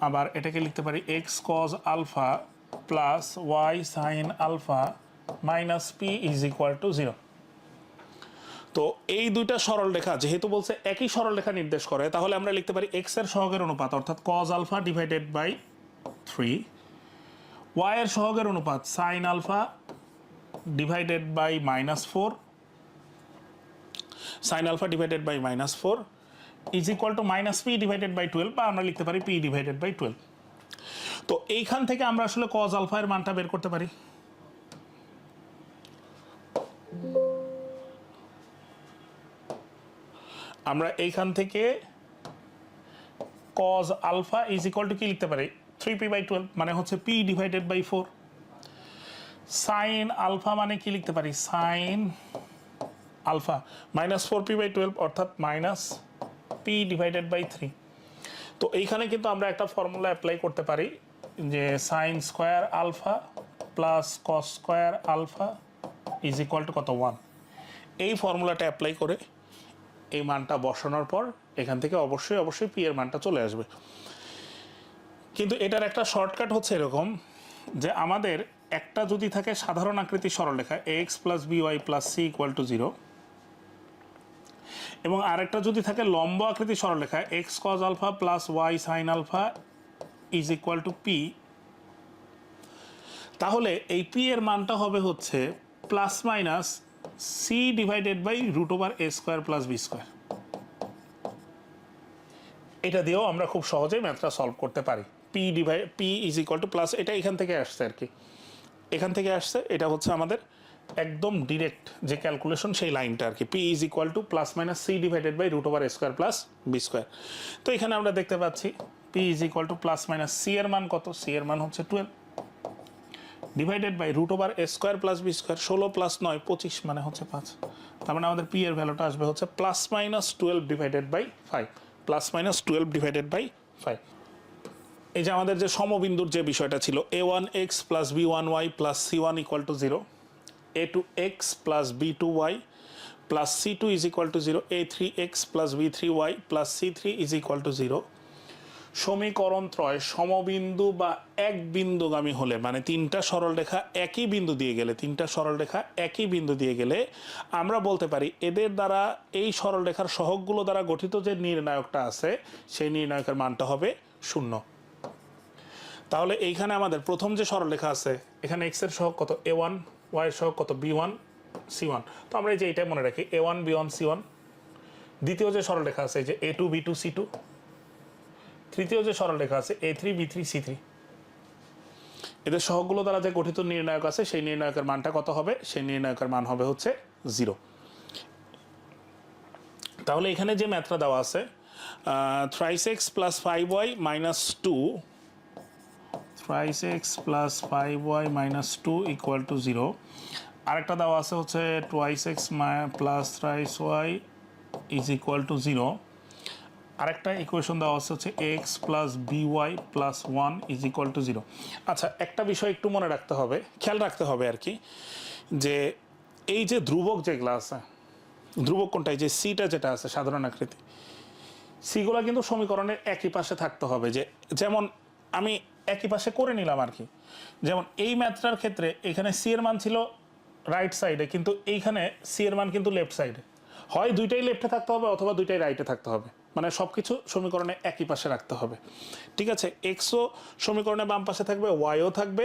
আবার এটাকে লিখতে পারি x cos alpha plus y sine alpha minus p is equal to 0। তো এই দুইটা সরলরেখা যেহেতু বলছে একই সরলরেখা নির্দেশ করে, তাহলে আমরা লিখতে পারি এক্স এর সহগের অনুপাত অর্থাৎ cos alpha divided by 3, y এর সহগের অনুপাত sine alpha divided by minus 4, sine alpha divided by minus 4 is equal to minus p divided by 12, বা আমরা লিখতে পারি পি ডিভাইডেড বাই 12। তো এইখান থেকে আমরা আসলে কজ আলফা এর মানটা বের করতে পারি। আমরা এইখান থেকে cos alpha is equal to কি লিখতে পারি 3p বাই 12 মানে হচ্ছে p divided by 4। Sine alpha মানে কি লিখতে পারি sign alpha minus 4p by 12 অর্থাৎ মাইনাস p ডিভাইডেড বাই 3। তো এইখানে কিন্তু আমরা একটা ফর্মুলা অ্যাপ্লাই করতে পারি যে sine square alpha plus cos square alpha is equal to কত 1। এই ফর্মুলাটা অ্যাপ্লাই করে এই মানটা বসানোর পর এখান থেকে অবশ্যই পি এর মানটা চলে আসবে। কিন্তু এটার একটা শর্টকাট হচ্ছে এরকম যে আমাদের একটা যদি থাকে সাধারণ আকৃতির সরলরেখা x plus b y plus c equal to 0, এবং আরেকটা যদি থাকে লম্ব আকৃতি সরলরেখা x cos alpha plus y sine alpha is equal to p, তাহলে এই পি এর মানটা হবে হচ্ছে plus minus c divided by root over a square plus b square. এটা দিয়েও আমরা খুব সহজেই ম্যাথটা সলভ করতে পারি। P is equal to plus, এটা এখান থেকে আসছে আর কি, এখান থেকে আসছে, এটা হচ্ছে আমাদের একদম ডিরেক্ট যে ক্যালকুলেশন সেই লাইনটা আর কি। P is equal to plus minus c divided by root over a square plus b square. তো এখানে আমরা দেখতে পাচ্ছি p is equal to plus minus c এর মান কত, সি এর মান হচ্ছে 12 divided by root over a square plus b square, 16 plus 9 25 মানে হচ্ছে 5। তার মানে আমাদের পি এর ভ্যালুটা আসবে হচ্ছে plus minus 12 divided by 5, plus minus 12 divided by 5। এই যে আমাদের যে সমবিন্দুর যে বিষয়টা ছিল a1x plus b1y plus c1 equal to 0, a2x plus b2y plus c2 is equal to 0, a3x plus b3y plus c3 is equal to 0। সমীকরণ ত্রয় সমবিন্দু বা এক বিন্দুগামী হলে, মানে তিনটা সরলরেখা একই বিন্দু দিয়ে গেলে, তিনটা সরলরেখা একই বিন্দু দিয়ে গেলে আমরা বলতে পারি এদের দ্বারা এই সরলরেখার সহগগুলো দ্বারা গঠিত যে নির্ণায়কটা আছে সেই নির্ণায়কের মানটা হবে 0। তাহলে এইখানে আমাদের প্রথম যে সরলরেখা আছে এখানে x এর সহগ কত a1, y এর সহগ কত b1 c1, তো আমরা এই যে এইটাই মনে রাখি a1 b1 c1। দ্বিতীয় যে সরলরেখা আছে এই যে a2 b2 c2। তৃতীয় যে সরলরেখা আছে a3 b3 c3। এদের সহগগুলো দ্বারা যে গঠিত নির্ণায়ক আছে সেই নির্ণায়কের মানটা কত হবে, সেই নির্ণায়কের মান হবে হচ্ছে 0। তাহলে এখানে যে ম্যাথটা দেওয়া আছে thrice x plus 5y minus 2, thrice x plus 5y minus 2 equal to 0। আরেকটা দেওয়া আছে হচ্ছে twice x plus thrice y is equal to 0। আরেকটা ইকুয়েশন দেওয়া আছে হচ্ছে x plus by plus 1 is equal to 0। আচ্ছা, একটা বিষয় একটু মনে রাখতে হবে, খেয়াল রাখতে হবে আর কি, যে এই যে ধ্রুবক যেগুলো আছে, ধ্রুবক কোনটা, এই যে সিটা যেটা আছে সাধারণ আকৃতি, সিগুলো কিন্তু সমীকরণের একই পাশে থাকতে হবে। যে যেমন আমি একই পাশে করে নিলাম আর কি, যেমন এই ম্যাথটার ক্ষেত্রে এখানে সি এর মান ছিল রাইট সাইডে, কিন্তু এইখানে সি এর মান কিন্তু লেফট সাইডে। হয় দুইটাই লেফটে থাকতে হবে অথবা দুইটাই রাইটে থাকতে হবে, মানে সব কিছু সমীকরণে একই পাশে রাখতে হবে। ঠিক আছে, এক্সও সমীকরণে বাম পাশে থাকবে, ওয়াইও থাকবে,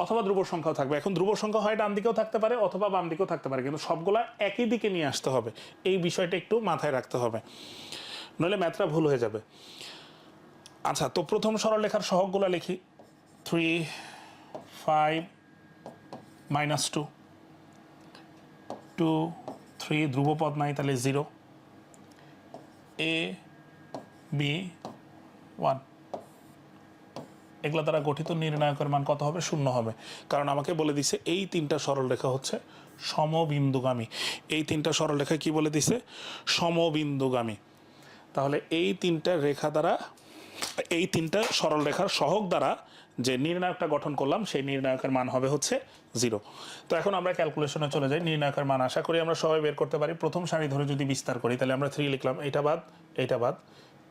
অথবা ধ্রুব সংখ্যাও থাকবে। এখন ধ্রুব সংখ্যা হয় ডান দিকেও থাকতে পারে অথবা বাম দিকেও থাকতে পারে, কিন্তু সবগুলা একই দিকে নিয়ে আসতে হবে। এই বিষয়টা একটু মাথায় রাখতে হবে, নইলে ম্যাথটা ভুল হয়ে যাবে। আচ্ছা, তো প্রথম সরলরেখার সহগগুলো লিখি। 3 5 মাইনাস 2 2 3, ধ্রুবপদ নাই তাহলে 0, a b 1। এগুলো দ্বারা গঠিত নির্ণায়কের মান কত হবে, 0 হবে, কারণ আমাকে বলে দিছে এই তিনটা সরলরেখা হচ্ছে সমবিন্দুগামী। এই তিনটা সরলরেখা কি বলে দিছে, সমবিন্দুগামী। তাহলে এই তিনটা রেখা দ্বারা, এই তিনটা সরলরেখার সহগ দ্বারা যে নির্ণায়কটা গঠন করলাম সেই নির্ণায়কের মান হবে হচ্ছে 0। তো এখন আমরা ক্যালকুলেশনে চলে যাই। নির্ণায়কের মান আশা করি আমরা সবাই বের করতে পারি। প্রথম সারি ধরে যদি বিস্তার করি তাহলে আমরা 3 লিখলাম, এইটা বাদ এইটা বাদ,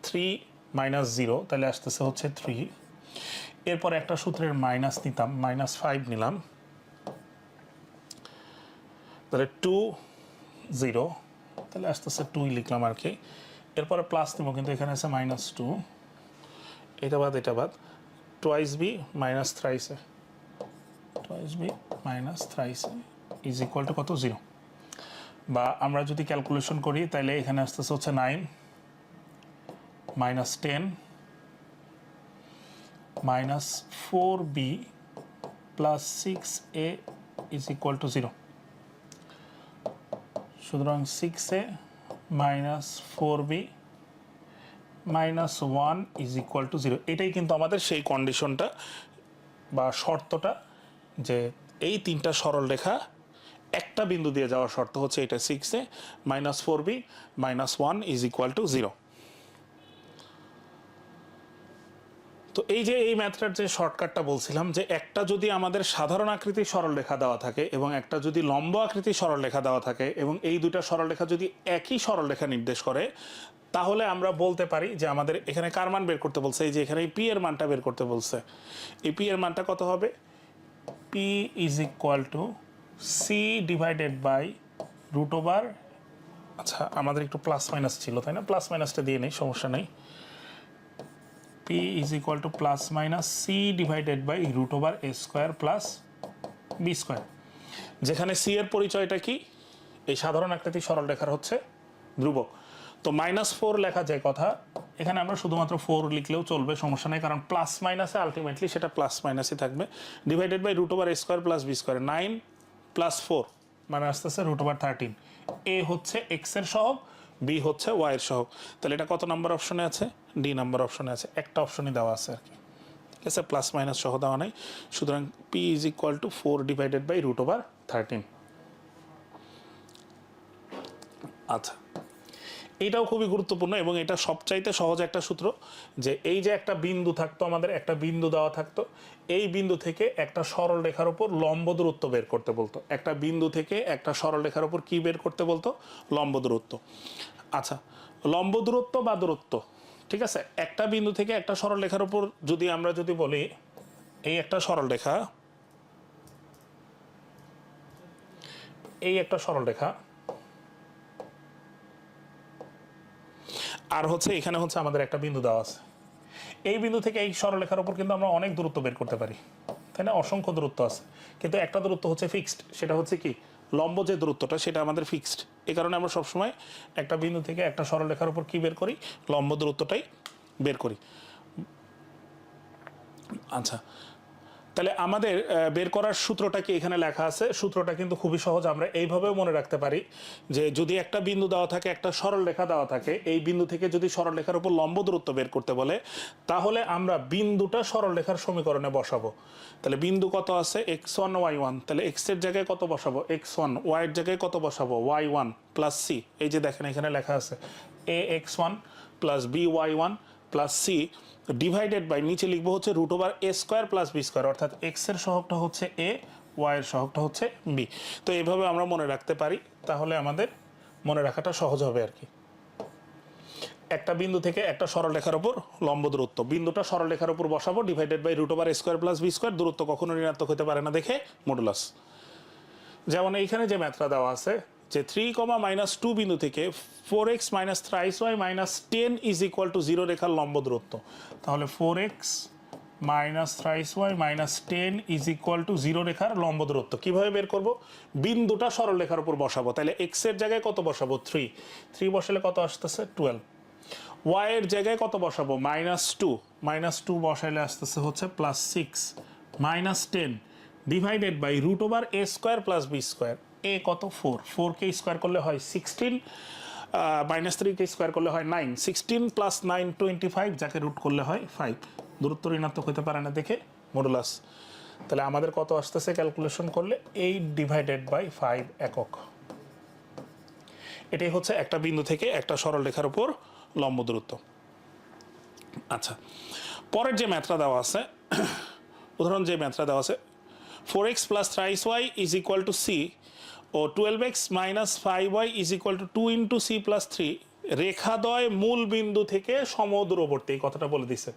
3 মাইনাস 0 তাহলে আসতেছে হচ্ছে 3। এরপর একটা সূত্রের মাইনাস নিতাম, -5 নিলাম, তাহলে 2 0 তাহলে আসতেছে 2 লিখলাম আর কি। এরপরে প্লাস নিব, কিন্তু এখানে আছে -2, এটা বাদ এটা বাদ, twice b minus thrice a, twice b minus thrice a is equal to কত, 0। বা আমরা যদি ক্যালকুলেশন করি তাহলে এখানে আসতেছে হচ্ছে 9 minus 10 minus 4b plus 6a is equal to 0। সুতরাং 6a minus 4b -1 is equal to 0। এটাই কিন্তু আমাদের সেই কন্ডিশনটা বা শর্তটা, যে এই তিনটা সরলরেখা একটা বিন্দু দিয়ে যাওয়ার শর্ত হচ্ছে এটা 6a -4b -1 is equal to 0। তো এই যে এই ম্যাথটার যে শর্টকাটটা বলছিলাম, যে একটা যদি আমাদের সাধারণ আকৃতির সরলরেখা দেওয়া থাকে এবং একটা যদি লম্ব আকৃতির সরলরেখা দেওয়া থাকে এবং এই দুইটা সরলরেখা যদি একই সরলরেখা নির্দেশ করে, তাহলে আমরা বলতে পারি যে আমাদের এখানে কার মান বের করতে বলছে, এই যে এখানে পি এর মানটা বের করতে বলছে। এই পি এর মানটা কত হবে, p is equal to c divided by root over আচ্ছা আমাদের একটু প্লাস মাইনাস ছিল তাই না, প্লাস মাইনাসটা দিয়ে নেই, সমস্যা নেই। P is equal to plus minus c divided by root over a square plus b square, যেখানে সি এর পরিচয়টা কি, এই সাধারণ আকৃতি সরল রেখার হচ্ছে ধ্রুবক। তো -4 লেখা যায় কথা, এখানে আমরা শুধুমাত্র 4 লিখলেও চলবে, সমস্যা নেই, কারণ প্লাস মাইনাসে আলটিমেটলি সেটা প্লাস মাইনাসই থাকবে। Divided by root over a square plus b square, 9 + 4 মানে আসতেছে রুট ওভার 13। এ হচ্ছে এক্স এর সহগ, বি হচ্ছে ওয়াই এর সহগ। তাহলে এটা কত নাম্বার অপশনে আছে, ডি নাম্বার অপশনে আছে, একটা অপশনই দেওয়া আছে আর কি, ঠিক আছে, প্লাস মাইনাস সহ দেওয়া নাই। সুতরাং p is equal to 4 divided by root over 13। আচ্ছা এইটাও খুবই গুরুত্বপূর্ণ এবং এটা সবচাইতে সহজ একটা সূত্র, যে এই যে একটা বিন্দু থাকতো, আমাদের একটা বিন্দু দেওয়া থাকতো, এই বিন্দু থেকে একটা সরল রেখার উপর লম্ব দূরত্ব বের করতে বলতো, একটা বিন্দু থেকে একটা সরল রেখার উপর কি বের করতে বলতো, লম্ব দূরত্ব। আচ্ছা লম্ব দূরত্ব বা দূরত্ব, ঠিক আছে, একটা বিন্দু থেকে একটা সরল রেখার উপর যদি আমরা যদি বলি এই একটা সরল রেখা, এই একটা সরল রেখা, আর হচ্ছে এখানে হচ্ছে আমাদের একটা বিন্দু দেওয়া আছে, এই বিন্দু থেকে এই সরলরেখার উপর কিন্তু আমরা অনেক দূরত্ব বের করতে পারি, তাই না, অসংখ্য দূরত্ব আছে, কিন্তু একটা দূরত্ব হচ্ছে ফিক্সড, সেটা হচ্ছে কি লম্ব যে দূরত্বটা সেটা আমাদের ফিক্সড। এই কারণে আমরা সবসময় একটা বিন্দু থেকে একটা সরলরেখার উপর কি বের করি, লম্ব দূরত্বটাই বের করি। আচ্ছা তাহলে আমাদের বের করার সূত্রটা কি এখানে লেখা আছে, সূত্রটা কিন্তু খুবই সহজ, আমরা এইভাবেও মনে রাখতে পারি যে যদি একটা বিন্দু দেওয়া থাকে, একটা সরল রেখা দেওয়া থাকে, এই বিন্দু থেকে যদি সরল রেখার উপর লম্ব দূরত্ব বের করতে বলে, তাহলে আমরা বিন্দুটা সরল রেখার সমীকরণে বসাবো। তাহলে বিন্দু কত আছে x1 y1, তাহলে x এর জায়গায় কত বসাবো x1, y এর জায়গায় কত বসাবো y1 প্লাস c, এই যে দেখেন এখানে লেখা আছে ax1 plus by1 plus c divided by নিচে লিখবো হচ্ছে root over a square plus b square, অর্থাৎ এক্স এর সহগটা হচ্ছে এ, ওয়াই এর সহগটা হচ্ছে বি। তো এইভাবে আমরা মনে রাখতে পারি, তাহলে আমাদের মনে রাখাটা সহজ হবে আর কি। একটা বিন্দু থেকে একটা সরল রেখার উপর লম্ব দূরত্ব, বিন্দুটা সরল রেখার উপর বসাবো, divided by root over a square plus b square, দূরত্ব কখনো ঋণাত্মক হতে পারে না দেখে মডুলাস। যেমন এইখানে যে ম্যাথটা দেওয়া আছে যে 3, -2 বিন্দু থেকে 4x - thrice y - 10 is equal to 0 রেখার লম্ব দূরত্ব, তাহলে 4x - thrice y - 10 is equal to 0 রেখার লম্ব দূরত্ব কিভাবে বের করব, বিন্দুটা সরল রেখার উপর বসাবো, তাহলে x এর জায়গায় কত বসাবো 3 বসালে কত আসতেছে 12, y এর জায়গায় কত বসাবো -2 বসাইলে আসতেছে হচ্ছে +6 -10 divided by root over a square plus b square, a কত 4 কে স্কোয়ার করলে হয় 16, -3 কে স্কোয়ার করলে হয় 9, 16 + 9 25, যাকে রুট করলে হয় 5, দূরত্ব ঋণাত্মক হতে পারে না দেখে মডুলাস। তাহলে আমাদের কত আসতেছে ক্যালকুলেশন করলে 8 ডিভাইডেড বাই 5 একক। এটাই হচ্ছে একটা বিন্দু থেকে একটা সরল রেখার উপর লম্ব দূরত্ব। আচ্ছা পরের যে ম্যাথটা দেওয়া আছে, উদাহরণ যে ম্যাথটা দেওয়া আছে 4x + thrice y is equal to c ও 12x - 5y is equal to 2 × c + 3, রেখাদ্বয় মূল বিন্দু থেকে সমদূরবর্তী, এই কথাটা বলে দিছে।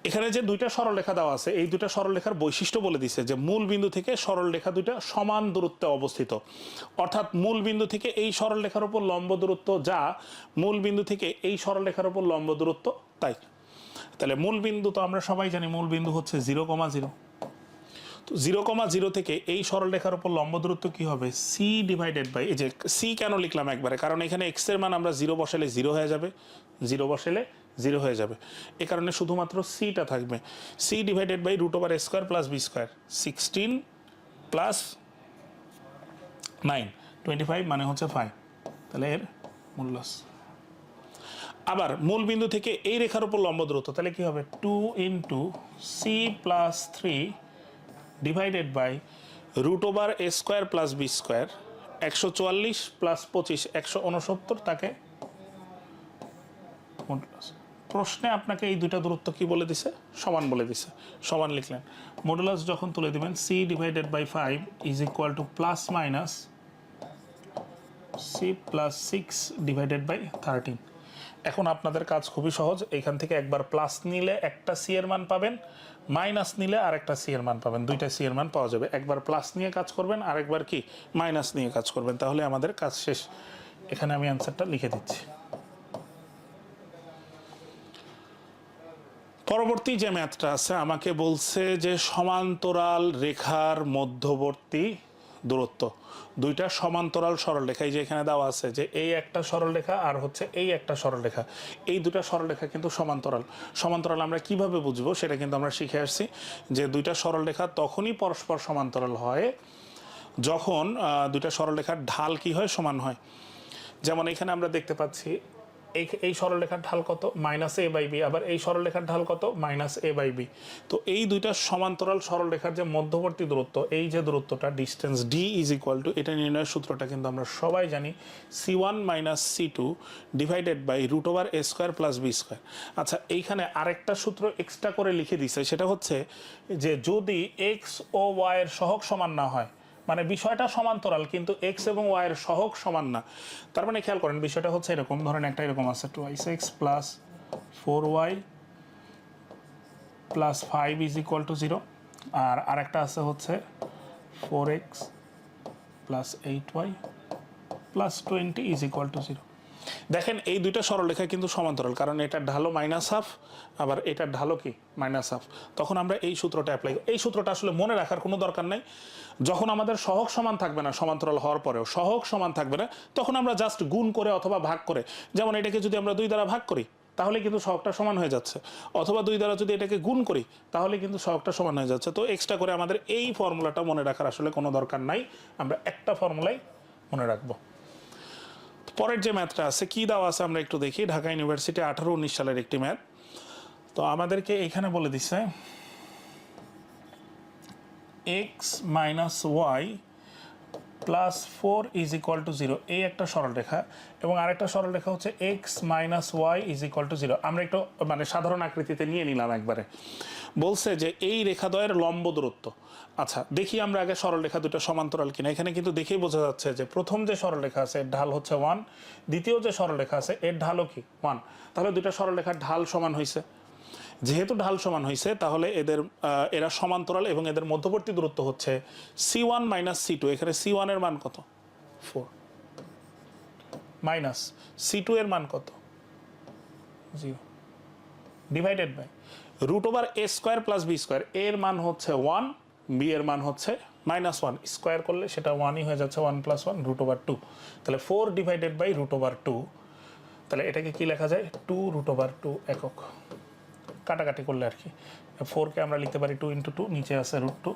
এখানে যে দুইটা সরল রেখা দেওয়া আছে, এই দুইটা সরল রেখার বৈশিষ্ট্য বলে দিছে যে মূল বিন্দু থেকে সরল রেখা দুইটা সমান দূরত্বে অবস্থিত, অর্থাৎ মূল বিন্দু থেকে এই সরল রেখার উপর লম্ব দূরত্ব যা, মূল বিন্দু থেকে এই সরল রেখার উপর লম্ব দূরত্ব তাই। তাহলে মূল বিন্দু তো আমরা সবাই জানি মূল বিন্দু হচ্ছে 0,0, তো 0,0 থেকে এই সরল রেখার উপর লম্ব দূরত্ব কি হবে c ডিভাইডেড বাই, এই যে c কেন লিখলাম একবারে, কারণ এখানে x এর মান আমরা 0 বসালে 0 হয়ে যাবে, 0 বসালে 0 হয়ে যাবে, এই কারণে শুধুমাত্র c-টা থাকবে, c divided by root over a square plus b square, 16 + 9 25 মানে হচ্ছে 5, তাহলে এর মূল্যাস। আবার মূল বিন্দু থেকে এই রেখার উপর লম্ব দূরত্ব, তাহলে কি হবে 2 × c + 3 divided by root over a square plus b square, 144 + 25 169, তাকে প্রশ্নে আপনাকে এই দুইটা দূরত্ব কি বলে দিছে, সমান বলে দিছে, সমান লিখলেন, মডুলাস যখন তুলে দিবেন c divided by 5 is equal to ± c + 6 divided by 13, এখন আপনাদের কাজ খুবই সহজ, এইখান থেকে একবার প্লাস নিলে একটা সি এর মান পাবেন, মাইনাস নিলে আরেকটা সি এর মান পাবেন, দুইটা সি এর মান পাওয়া যাবে। একবার প্লাস নিয়ে কাজ করবেন, আরেকবার কি মাইনাস নিয়ে কাজ করবেন, তাহলে আমাদের কাজ শেষ। এখানে আমি অ্যান্সারটা লিখে দিচ্ছি। পরবর্তী যে ম্যাথটা আছে আমাকে বলছে যে সমান্তরাল রেখার মধ্যবর্তী দূরত্ব, দুইটা সমান্তরাল সরলরেখা, এই যে এখানে দেওয়া আছে যে এই একটা সরলরেখা আর হচ্ছে এই একটা সরলরেখা, এই দুটা সরলরেখা কিন্তু সমান্তরাল। সমান্তরাল আমরা কিভাবে বুঝবো সেটা কিন্তু আমরা শিখে আসছি, যে দুইটা সরলরেখা তখনই পরস্পর সমান্তরাল হয় যখন দুইটা সরলরেখার ঢাল কি হয়, সমান হয়। যেমন এখানে আমরা দেখতে পাচ্ছি এই সরলরেখার ঢাল কত, মাইনাস এ বাই বি, আবার এই সরলরেখার ঢাল কত, মাইনাস এ বাই বি। তো এই দুইটা সমান্তরাল সরলরেখার যে মধ্যবর্তী দূরত্ব, এই যে দূরত্বটা distance d is equal to, এটা নির্ণয়ের সূত্রটা কিন্তু আমরা সবাই জানি, C1 minus C2 divided by root over a square plus b square. আচ্ছা, এইখানে আরেকটা সূত্র এক্সট্রা করে লিখে দিছে, সেটা হচ্ছে যে যদি এক্স ও ওয়াই এর সহগ সমান না হয়, মানে বিষয়টা সমান্তরাল কিন্তু এক্স এবং ওয়াই এর সহগ সমান না, তার মানে খেয়াল করেন বিষয়টা হচ্ছে এরকম, ধরেন একটা এরকম আছে 2x plus 4y plus 5 is equal to 0, আর আরেকটা আছে হচ্ছে 4x plus 8y plus 20 is equal to 0। দেখেন এই দুইটা সরলরেখা কিন্তু সমান্তরাল, কারণ এটার ঢালও মাইনাস হাফ, আবার এটার ঢালও কি মাইনাস হাফ। তখন আমরা এই সূত্রটা অ্যাপ্লাই, এই সূত্রটা আসলে মনে রাখার কোনো দরকার নাই। যখন আমাদের সহগ সমান থাকবে না, সমান্তরাল হওয়ার পরেও সহগ সমান থাকবে না, তখন আমরা জাস্ট গুণ করে অথবা ভাগ করে, যেমন এটাকে যদি আমরা 2 দ্বারা ভাগ করি তাহলে কিন্তু সহগটা সমান হয়ে যাচ্ছে, অথবা 2 দ্বারা যদি এটাকে গুণ করি তাহলে কিন্তু সহগটা সমান হয়ে যাচ্ছে। তো এক্সট্রা করে আমাদের এই ফর্মুলাটা মনে রাখার আসলে কোনো দরকার নাই, আমরা একটা ফর্মুলাই মনে রাখবো। পরের যে ম্যাথটা আছে কি দেওয়া আছে আমরা একটু দেখি, ঢাকা ইউনিভার্সিটি 18-19 সালের একটি ম্যাথ। তো আমাদেরকে এখানে বলে দিচ্ছে x minus y plus 4 is equal to 0, এই একটা সরলরেখা, এবং আরেকটা সরলরেখা হচ্ছে x minus y is equal to 0। আমরা একটু মানে সাধারণ আকৃতিতে নিয়ে নিলাম একবারে। বলছে যে এই রেখাদ্বয়ের লম্ব দূরত্ব। আচ্ছা, দেখি আমরা আগে সরলরেখা দুটো সমান্তরাল কিনা। এখানে কিন্তু দেখেই বোঝা যাচ্ছে যে প্রথম যে সরলরেখা আছে এর ঢাল হচ্ছে 1, দ্বিতীয় যে সরলরেখা আছে এর ঢালও কি 1, তাহলে দুটো সরলরেখার ঢাল সমান হয়েছে। যেহেতু ঢাল সমান হয়েছে তাহলে এরা সমান্তরাল এবং এদের মধ্যবর্তী দূরত্ব হচ্ছে C1 মাইনাস C2। এখানে C1 এর মান কত, 4, মাইনাস C2 এর মান কত, 0, divided by root over a square plus b square, এর মান হচ্ছে 1, বি এর মান হচ্ছে -1, স্কোয়ার করলে সেটা 1ই হয়ে যাচ্ছে, 1 + 1 রুট ওভার 2, তাহলে 4 ডিভাইডেড বাই রুট ওভার 2, তাহলে এটাকে কি লেখা যায় 2 রুট ওভার 2 একক, কাটাকাটি করলে আর কি 4কে আমরা লিখতে পারি 2 × 2, নিচে আছে √2,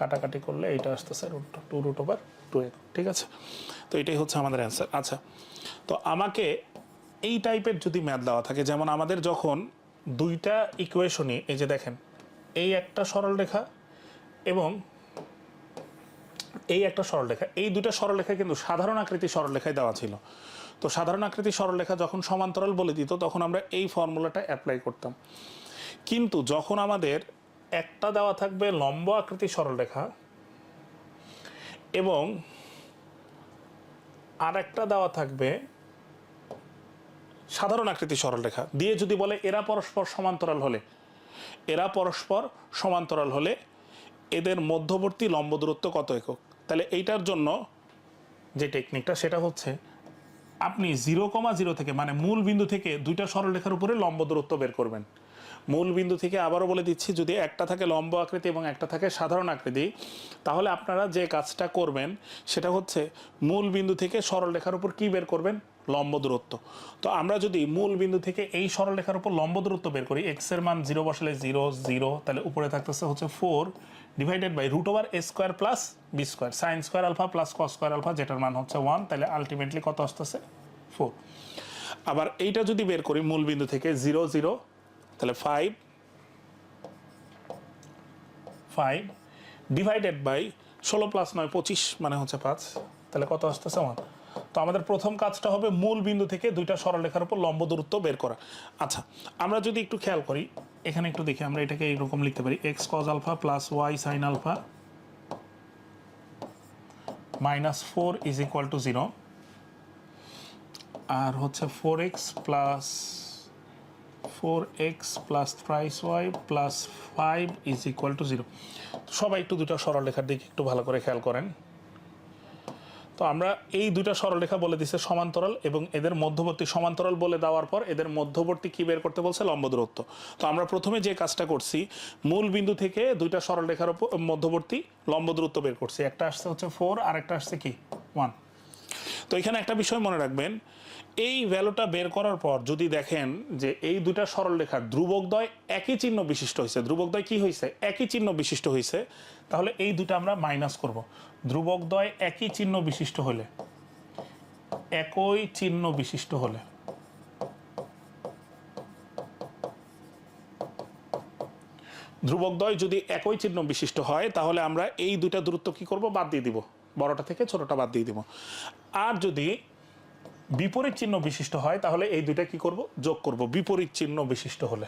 কাটাকাটি করলে এইটা আসতেছে √2 রুট ওভার 2 একক। ঠিক আছে, তো এটাই হচ্ছে আমাদের অ্যান্সার। আচ্ছা, তো আমাকে এই টাইপের যদি ম্যাথ দেওয়া থাকে, যেমন আমাদের যখন দুইটা ইকুয়েশনই, এই যে দেখেন এই একটা সরলরেখা এবং এই একটা সরলরেখা, এই দুইটা সরলরেখা কিন্তু সাধারণ আকৃতি সরলরেখায় দেওয়া ছিল। তো সাধারণ আকৃতি সরলরেখা যখন সমান্তরাল বলে দিত তখন আমরা এই ফর্মুলাটা অ্যাপ্লাই করতাম। কিন্তু যখন আমাদের একটা দেওয়া থাকবে লম্ব আকৃতি সরলরেখা এবং আর একটা দেওয়া থাকবে সাধারণ আকৃতি সরলরেখা দিয়ে, যদি বলে এরা পরস্পর সমান্তরাল হলে এদের মধ্যবর্তী লম্ব দূরত্ব কত একক, তাহলে এইটার জন্য যে টেকনিকটা সেটা হচ্ছে আপনি 0,0 থেকে মানে মূল বিন্দু থেকে দুইটা সরলরেখার উপরে লম্ব দূরত্ব বের করবেন। মূল বিন্দু থেকে আবারও বলে দিচ্ছি, যদি একটা থাকে লম্ব আকৃতি এবং একটা থাকে সাধারণ আকৃতি, তাহলে আপনারা যে কাজটা করবেন সেটা হচ্ছে মূল বিন্দু থেকে সরলরেখার উপর কি বের করবেন, লম্ব দূরত্ব। তো আমরা যদি মূল বিন্দু থেকে এই সরলরেখার উপর লম্ব দূরত্ব বের করি, এক্স এর মান 0 বসালে 0 0, তাহলে উপরে থাকতেছে হচ্ছে 4 divided by root over a square plus b square, sine square alpha plus cos square alpha, যেটার মান হচ্ছে 1, তাহলে আলটিমেটলি কত আসতেছে 4। আবার এইটা যদি বের করি মূল বিন্দু থেকে 0 0, তাহলে 5 ডিভাইডেড বাই 16 + 9 25, মানে হচ্ছে 5, তাহলে কত আসতেছে 1। তো আমাদের প্রথম কাজটা হবে মূল বিন্দু থেকে দুইটা সরলরেখার উপর লম্ব দূরত্ব বের করা। আচ্ছা, আমরা যদি একটু খেয়াল করি এখানে একটু দেখি, আমরা এটাকে এইরকম লিখতে পারি x cos alpha plus y sin alpha -4 is equal to 0, আর হচ্ছে 4x thrice y plus 5 is equal to 0। সবাই একটু দুটো সরলরেখার দিকে একটু ভালো করে খেয়াল করেন। তো আমরা এই দুইটা সরলরেখা বলে দিছে সমান্তরাল, এবং এদের মধ্যবর্তী সমান্তরাল বলে দেওয়ার পর এদের মধ্যবর্তী কি বের করতে বলছে? লম্ব দূরত্ব। তো আমরা প্রথমে যে কাজটা করছি, মূল বিন্দু থেকে দুইটা সরলরেখার মধ্যবর্তী লম্ব দূরত্ব বের করছি। একটা আসছে হচ্ছে 4 আর একটা আসছে কি 1। তো এখানে একটা বিষয় মনে রাখবেন, এই ভ্যালুটা বের করার পর যদি দেখেন যে এই দুইটা সরলরেখার ধ্রুবকদ্বয় একই চিহ্ন বিশিষ্ট হয়েছে, ধ্রুবকদ্বয় কি হয়েছে? একই চিহ্ন বিশিষ্ট হয়েছে, তাহলে এই দুটো আমরা মাইনাস করব। ধ্রুবকদ্বয় একই চিহ্ন বিশিষ্ট হলে, একই চিহ্ন বিশিষ্ট হলে ধ্রুবকদ্বয় যদি একই চিহ্ন বিশিষ্ট হয়, তাহলে আমরা এই দুইটা দূরত্ব কি করব? বাদ দিয়ে দিব, বড়টা থেকে ছোটটা বাদ দিয়ে দিব। আর যদি বিপরীত চিহ্ন বিশিষ্ট হয়, তাহলে এই দুইটা কি করব? যোগ করব। বিপরীত চিহ্ন বিশিষ্ট হলে,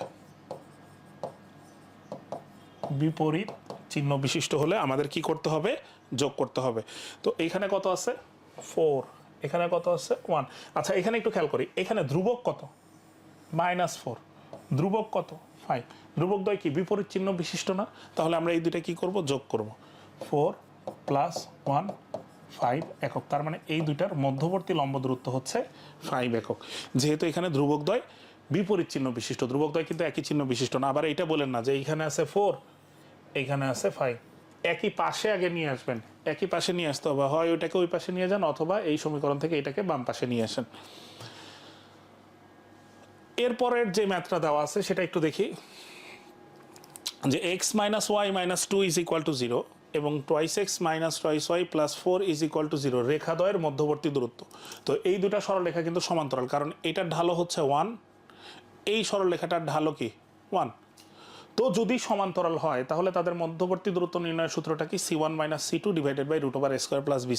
বিপরীত চিহ্ন বিশিষ্ট হলে আমাদের কি করতে হবে? যোগ করতে হবে। তো এখানে কত আছে? 4, এখানে কত আছে? 1। আচ্ছা, এখানে একটু খেয়াল করি, এখানে ধ্রুবক কত? -4। ধ্রুবক কত? 5। ধ্রুবকদ্বয় কি বিপরীত চিহ্ন বিশিষ্ট না? তাহলে আমরা এই দুইটা কি করব? যোগ করব। 4 + 1 5 একক। তার মানে এই দুইটার মধ্যবর্তী লম্ব দূরত্ব হচ্ছে 5 একক। যেহেতু এখানে ধ্রুবকদ্বয় বিপরীত চিহ্ন বিশিষ্ট, ধ্রুবকদ্বয় কিন্তু একই চিহ্ন বিশিষ্ট না। আবার এইটা বলেন না যে এইখানে আছে 4, এইখানে আছে 5। একই পাশে আগে নিয়ে আসবেন, একই পাশে নিয়ে আসতে হবে। হয় ওইটাকে ওই পাশে নিয়ে যান, অথবা এই সমীকরণ থেকে এটাকে বাম পাশে নিয়ে আসেন। এরপরের যে ম্যাথটা দেওয়া আছে সেটা একটু দেখি, যে x - y - 2 is equal to 0 এবং 2x - 2y plus 4 is equal to 0 রেখাদ্বয়ের মধ্যবর্তী দূরত্ব। তো এই দুটা সরলরেখা কিন্তু সমান্তরাল, কারণ এটার ঢালও হচ্ছে 1, এই সরলরেখাটার ঢালও কি 1। তো যদি সমান্তরাল হয়, তাহলে তাদের মধ্যবর্তী দূরত্ব নির্ণয়ের সূত্রটা কি? c1 - c2 divided by √a² plus b²।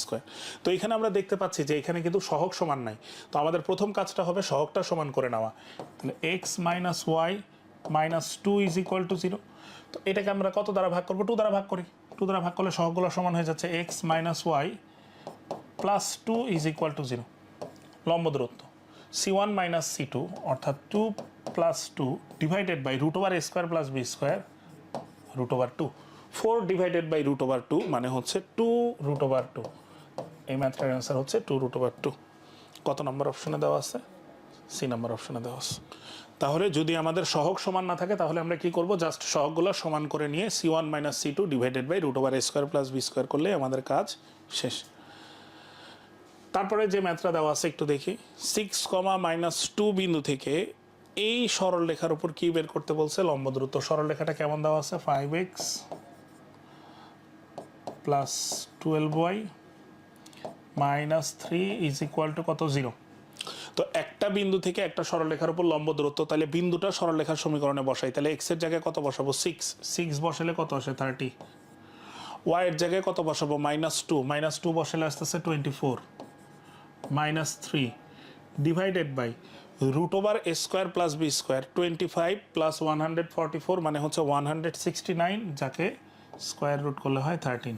তো এখানে আমরা দেখতে পাচ্ছি যে এখানে কিন্তু সহগ সমান নাই। তো আমাদের প্রথম কাজটা হবে সহগটা সমান করে নেওয়া। তাহলে x - y - 2 is equal to 0। তো এটাকে আমরা কত দ্বারা ভাগ করবো? 2 দ্বারা ভাগ করি। 2 দ্বারা ভাগ করলে সহগগুলো সমান হয়ে যাচ্ছে। x - y plus 2 is equal to 0। লম্ব দূরত্ব c1 - c2 অর্থাৎ 2 + 2 divided by √a² plus b² √2। 4 divided by √2 মানে হচ্ছে 2√2। এই ম্যাথটার অ্যান্সার হচ্ছে 2√2। কত নম্বর অপশনে দেওয়া আছে? সি নাম্বার অপশনে দেওয়া আছে। তাহলে যদি আমাদের সহগ সমান না থাকে, তাহলে আমরা কি করব? জাস্ট সহগগুলো সমান করে নিয়ে c1 - c2 divided by √a² plus b² করলে আমাদের কাজ শেষ। তারপরে যে ম্যাথটা দেওয়া আছে একটু দেখি। 6, -2 বিন্দু থেকে এই সরলরেখার উপর কি বের করতে বলছে? লম্ব দূরত্ব। সরলরেখাটা কেমন দেওয়া আছে? 5x plus 12y minus 3 is equal to কত? 0। তো একটা বিন্দু থেকে একটা সরলরেখার উপর লম্ব দূরত্ব, তাহলে বিন্দুটা সরলরেখার সমীকরণে বসাই। তাহলে x এর জায়গায় কত বসাবো? 6 বসালে কত আসে? 30। y এর জায়গায় কত বসাবো? -2 বসালে আসতেছে 24 -3 divided by √a² plus b² 25 plus 144 মানে হচ্ছে 169, যাকে স্কোয়ার রুট করলে হয় 13।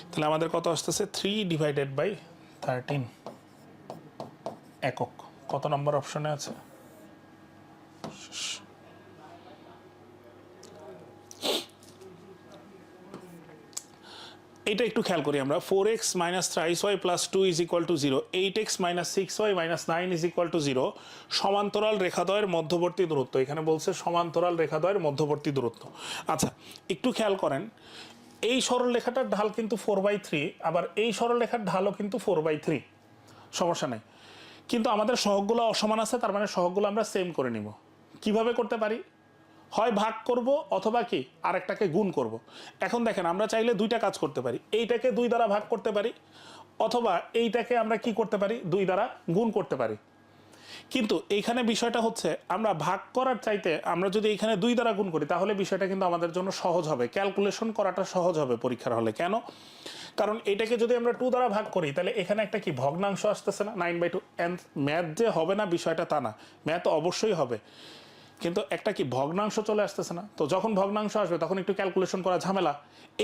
তাহলে আমাদের কত আসতেছে? 3 ডিভাইডেড বাই 13 একক। কত নম্বর অপশনে আছে? এটা একটু খেয়াল করি আমরা। 4x - 3y plus 2 is equal to 0, 8x - 6y - 9 is equal to 0 সমান্তরাল রেখাদ্বয়ের মধ্যবর্তী দূরত্ব। এখানে বলছে সমান্তরাল রেখাদ্বয়ের মধ্যবর্তী দূরত্ব। আচ্ছা, একটু খেয়াল করেন, এই সরলরেখাটার ঢাল কিন্তু 4/3, আবার এই সরলরেখার ঢালও কিন্তু 4/3, সমস্যা নেই। কিন্তু আমাদের সহগগুলো অসমান আছে, তার মানে সহগগুলো আমরা সেম করে নিব। কিভাবে করতে পারি? হয় ভাগ করব, অথবা কি আরেকটাকে গুণ করব। এখন দেখেন, আমরা চাইলে দুইটা কাজ করতে পারি। এইটাকে 2 দ্বারা ভাগ করতে পারি, অথবা এইটাকে আমরা কি করতে পারি? 2 দ্বারা গুণ করতে পারি। কিন্তু এইখানে বিষয়টা হচ্ছে, আমরা ভাগ করার চাইতে আমরা যদি এইখানে 2 দ্বারা গুণ করি, তাহলে বিষয়টা কিন্তু আমাদের জন্য সহজ হবে, ক্যালকুলেশন করাটা সহজ হবে পরীক্ষার হলে। কেন? কারণ এটাকে যদি আমরা 2 দ্বারা ভাগ করি, তাহলে এখানে একটা কি ভগ্নাংশ আসতেছে না, 9/2। ম্যাথ যে হবে না বিষয়টা তা না, ম্যাথ অবশ্যই হবে। কিন্তু একটা কি ভগ্নাংশ চলে আসতেছে না। তো যখন ভগ্নাংশ আসবে তখন একটু ক্যালকুলেশন করা ঝামেলা,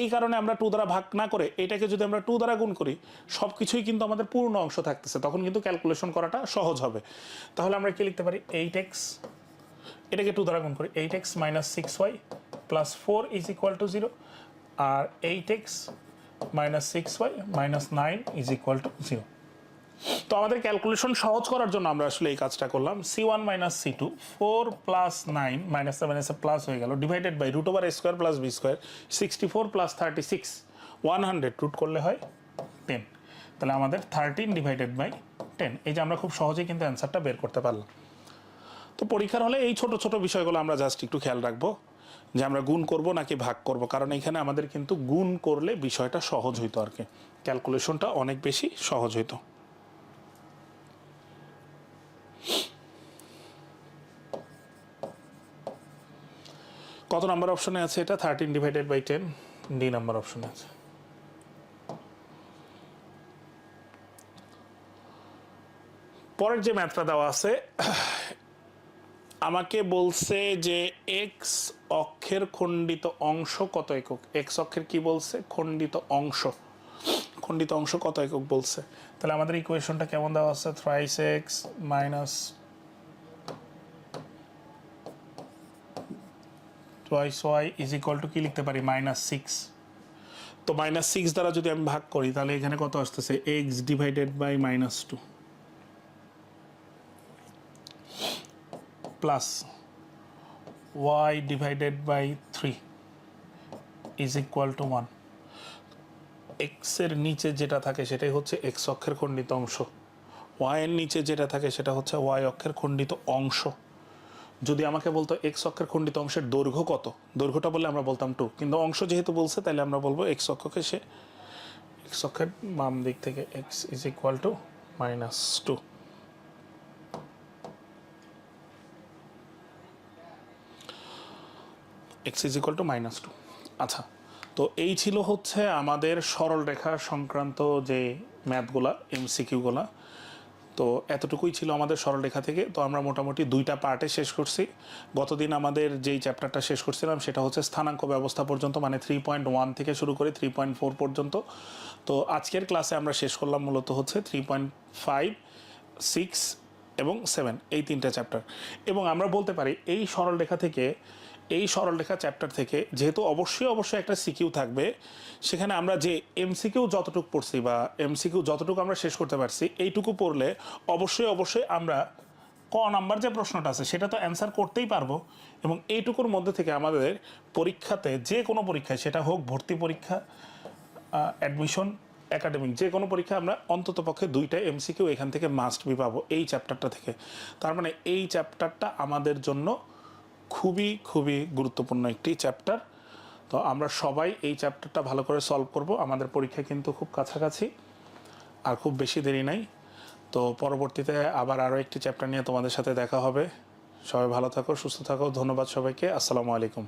এই কারণে আমরা 2 দ্বারা ভাগ না করে এটাকে যদি আমরা 2 দ্বারা গুণ করি সব কিছুই কিন্তু আমাদের পূর্ণ অংশ থাকতেছে, তখন কিন্তু ক্যালকুলেশন করাটা সহজ হবে। তাহলে আমরা কি লিখতে পারি, 8x, এটাকে 2 দ্বারা গুণ করি, 8x minus 6y plus 4 is equal to 0, আর 8x minus 6y minus 9 is equal to 0। তো আমাদের ক্যালকুলেশন সহজ করার জন্য আমরা আসলে এই কাজটা করলাম। c1 minus c2, 4 plus 9 minus মাইনাসে প্লাস হয়ে গেল, divided by root over a square plus b square, 64 plus 36, 100 root করলে হয় 10। তাহলে আমাদের 13 ডিভাইডেড বাই 10, এই যে আমরা খুব সহজেই কিন্তু অ্যান্সারটা বের করতে পারলাম। তো পরীক্ষার হলে এই ছোট ছোট বিষয়গুলো আমরা জাস্ট একটু খেয়াল রাখবো যে আমরা গুণ করব নাকি ভাগ করব, কারণ এখানে আমাদের কিন্তু গুণ করলে বিষয়টা সহজ হইতো আর কি, ক্যালকুলেশনটা অনেক বেশি সহজ হইতো। কত নাম্বার অপশনে আছে এটা, 13 ডিভাইডেড বাই 10, ডি নাম্বার অপশনে আছে। পরের যে ম্যাথটা দেওয়া আছে, আমাকে বলছে যে এক্স অক্ষের খণ্ডিত অংশ কত একক। এক্স অক্ষের কি বলছে, খণ্ডিত অংশ, খণ্ডিত অংশ কত একক বলছে। তাহলে আমাদের ইকুয়েশনটা কেমন দেওয়া আছে, thrice x minus twice y is equal to কি লিখতে পারি, -6। তো -6 দ্বারা যদি আমি ভাগ করি তাহলে এখানে কত আসতেছে, x divided by -2 plus y divided by 3 is equal to 1। এক্সের নিচে যেটা থাকে সেটাই হচ্ছে এক্স অক্ষের খণ্ডিত অংশ, ওয়াইয়ের নিচে যেটা থাকে সেটা হচ্ছে ওয়াই অক্ষের খণ্ডিত অংশ। যদি আমাকে বলতো এক্স অক্ষের খণ্ডিত অংশের দৈর্ঘ্য কত, দৈর্ঘ্যটা বললে আমরা বলতাম 2, কিন্তু অংশ যেহেতু বলছে তাহলে আমরা বলবো এক্স অক্ষকে সে এক্স অক্ষের বাম দিক থেকে x is equal to -2। X is equal to -2। আচ্ছা, তো এই ছিল হচ্ছে আমাদের সরল রেখা সংক্রান্ত যে ম্যাথগুলা, এমসিকিউগুলা। তো এতটুকুই ছিল আমাদের সরলরেখা থেকে। তো আমরা মোটামুটি 2টা পার্টে শেষ করছি। গতদিন আমাদের যেই চ্যাপ্টারটা শেষ করছিলাম সেটা হচ্ছে স্থানাঙ্ক ব্যবস্থা পর্যন্ত, মানে 3.1 থেকে শুরু করে 3.4 পর্যন্ত। তো আজকের ক্লাসে আমরা শেষ করলাম মূলত হচ্ছে 3.5, 6 এবং 7, এই 3টে চ্যাপ্টার। এবং আমরা বলতে পারি এই সরলরেখা থেকে, এই সরলরেখা চ্যাপ্টার থেকে যেহেতু অবশ্যই একটা সিকিউ থাকবে, সেখানে আমরা যে এমসিকিউ যতটুকু পড়ছি বা এমসিকিউ যতটুকু আমরা শেষ করতে পারছি, এইটুকু পড়লে অবশ্যই আমরা ক নাম্বার যে প্রশ্নটা আছে সেটা তো অ্যান্সার করতেই পারবো। এবং এইটুকুর মধ্যে থেকে আমাদের পরীক্ষাতে, যে কোনো পরীক্ষায়, সেটা হোক ভর্তি পরীক্ষা, অ্যাডমিশন, একাডেমিক, যে কোনো পরীক্ষা আমরা অন্তত পক্ষে 2টা এমসিকিউ এখান থেকে মাস্ট বি পাবো এই চ্যাপ্টারটা থেকে। তার মানে এই চ্যাপ্টারটা আমাদের জন্য খুবই গুরুত্বপূর্ণ একটি চ্যাপ্টার। তো আমরা সবাই এই চ্যাপ্টারটা ভালো করে সলভ করব। আমাদের পরীক্ষা কিন্তু খুব কাছাকাছি, আর খুব বেশি দেরি নাই। তো পরবর্তীতে আবার আরও একটি চ্যাপ্টার নিয়ে তোমাদের সাথে দেখা হবে। সবাই ভালো থাকো, সুস্থ থাকো। ধন্যবাদ সবাইকে। আসসালামু আলাইকুম।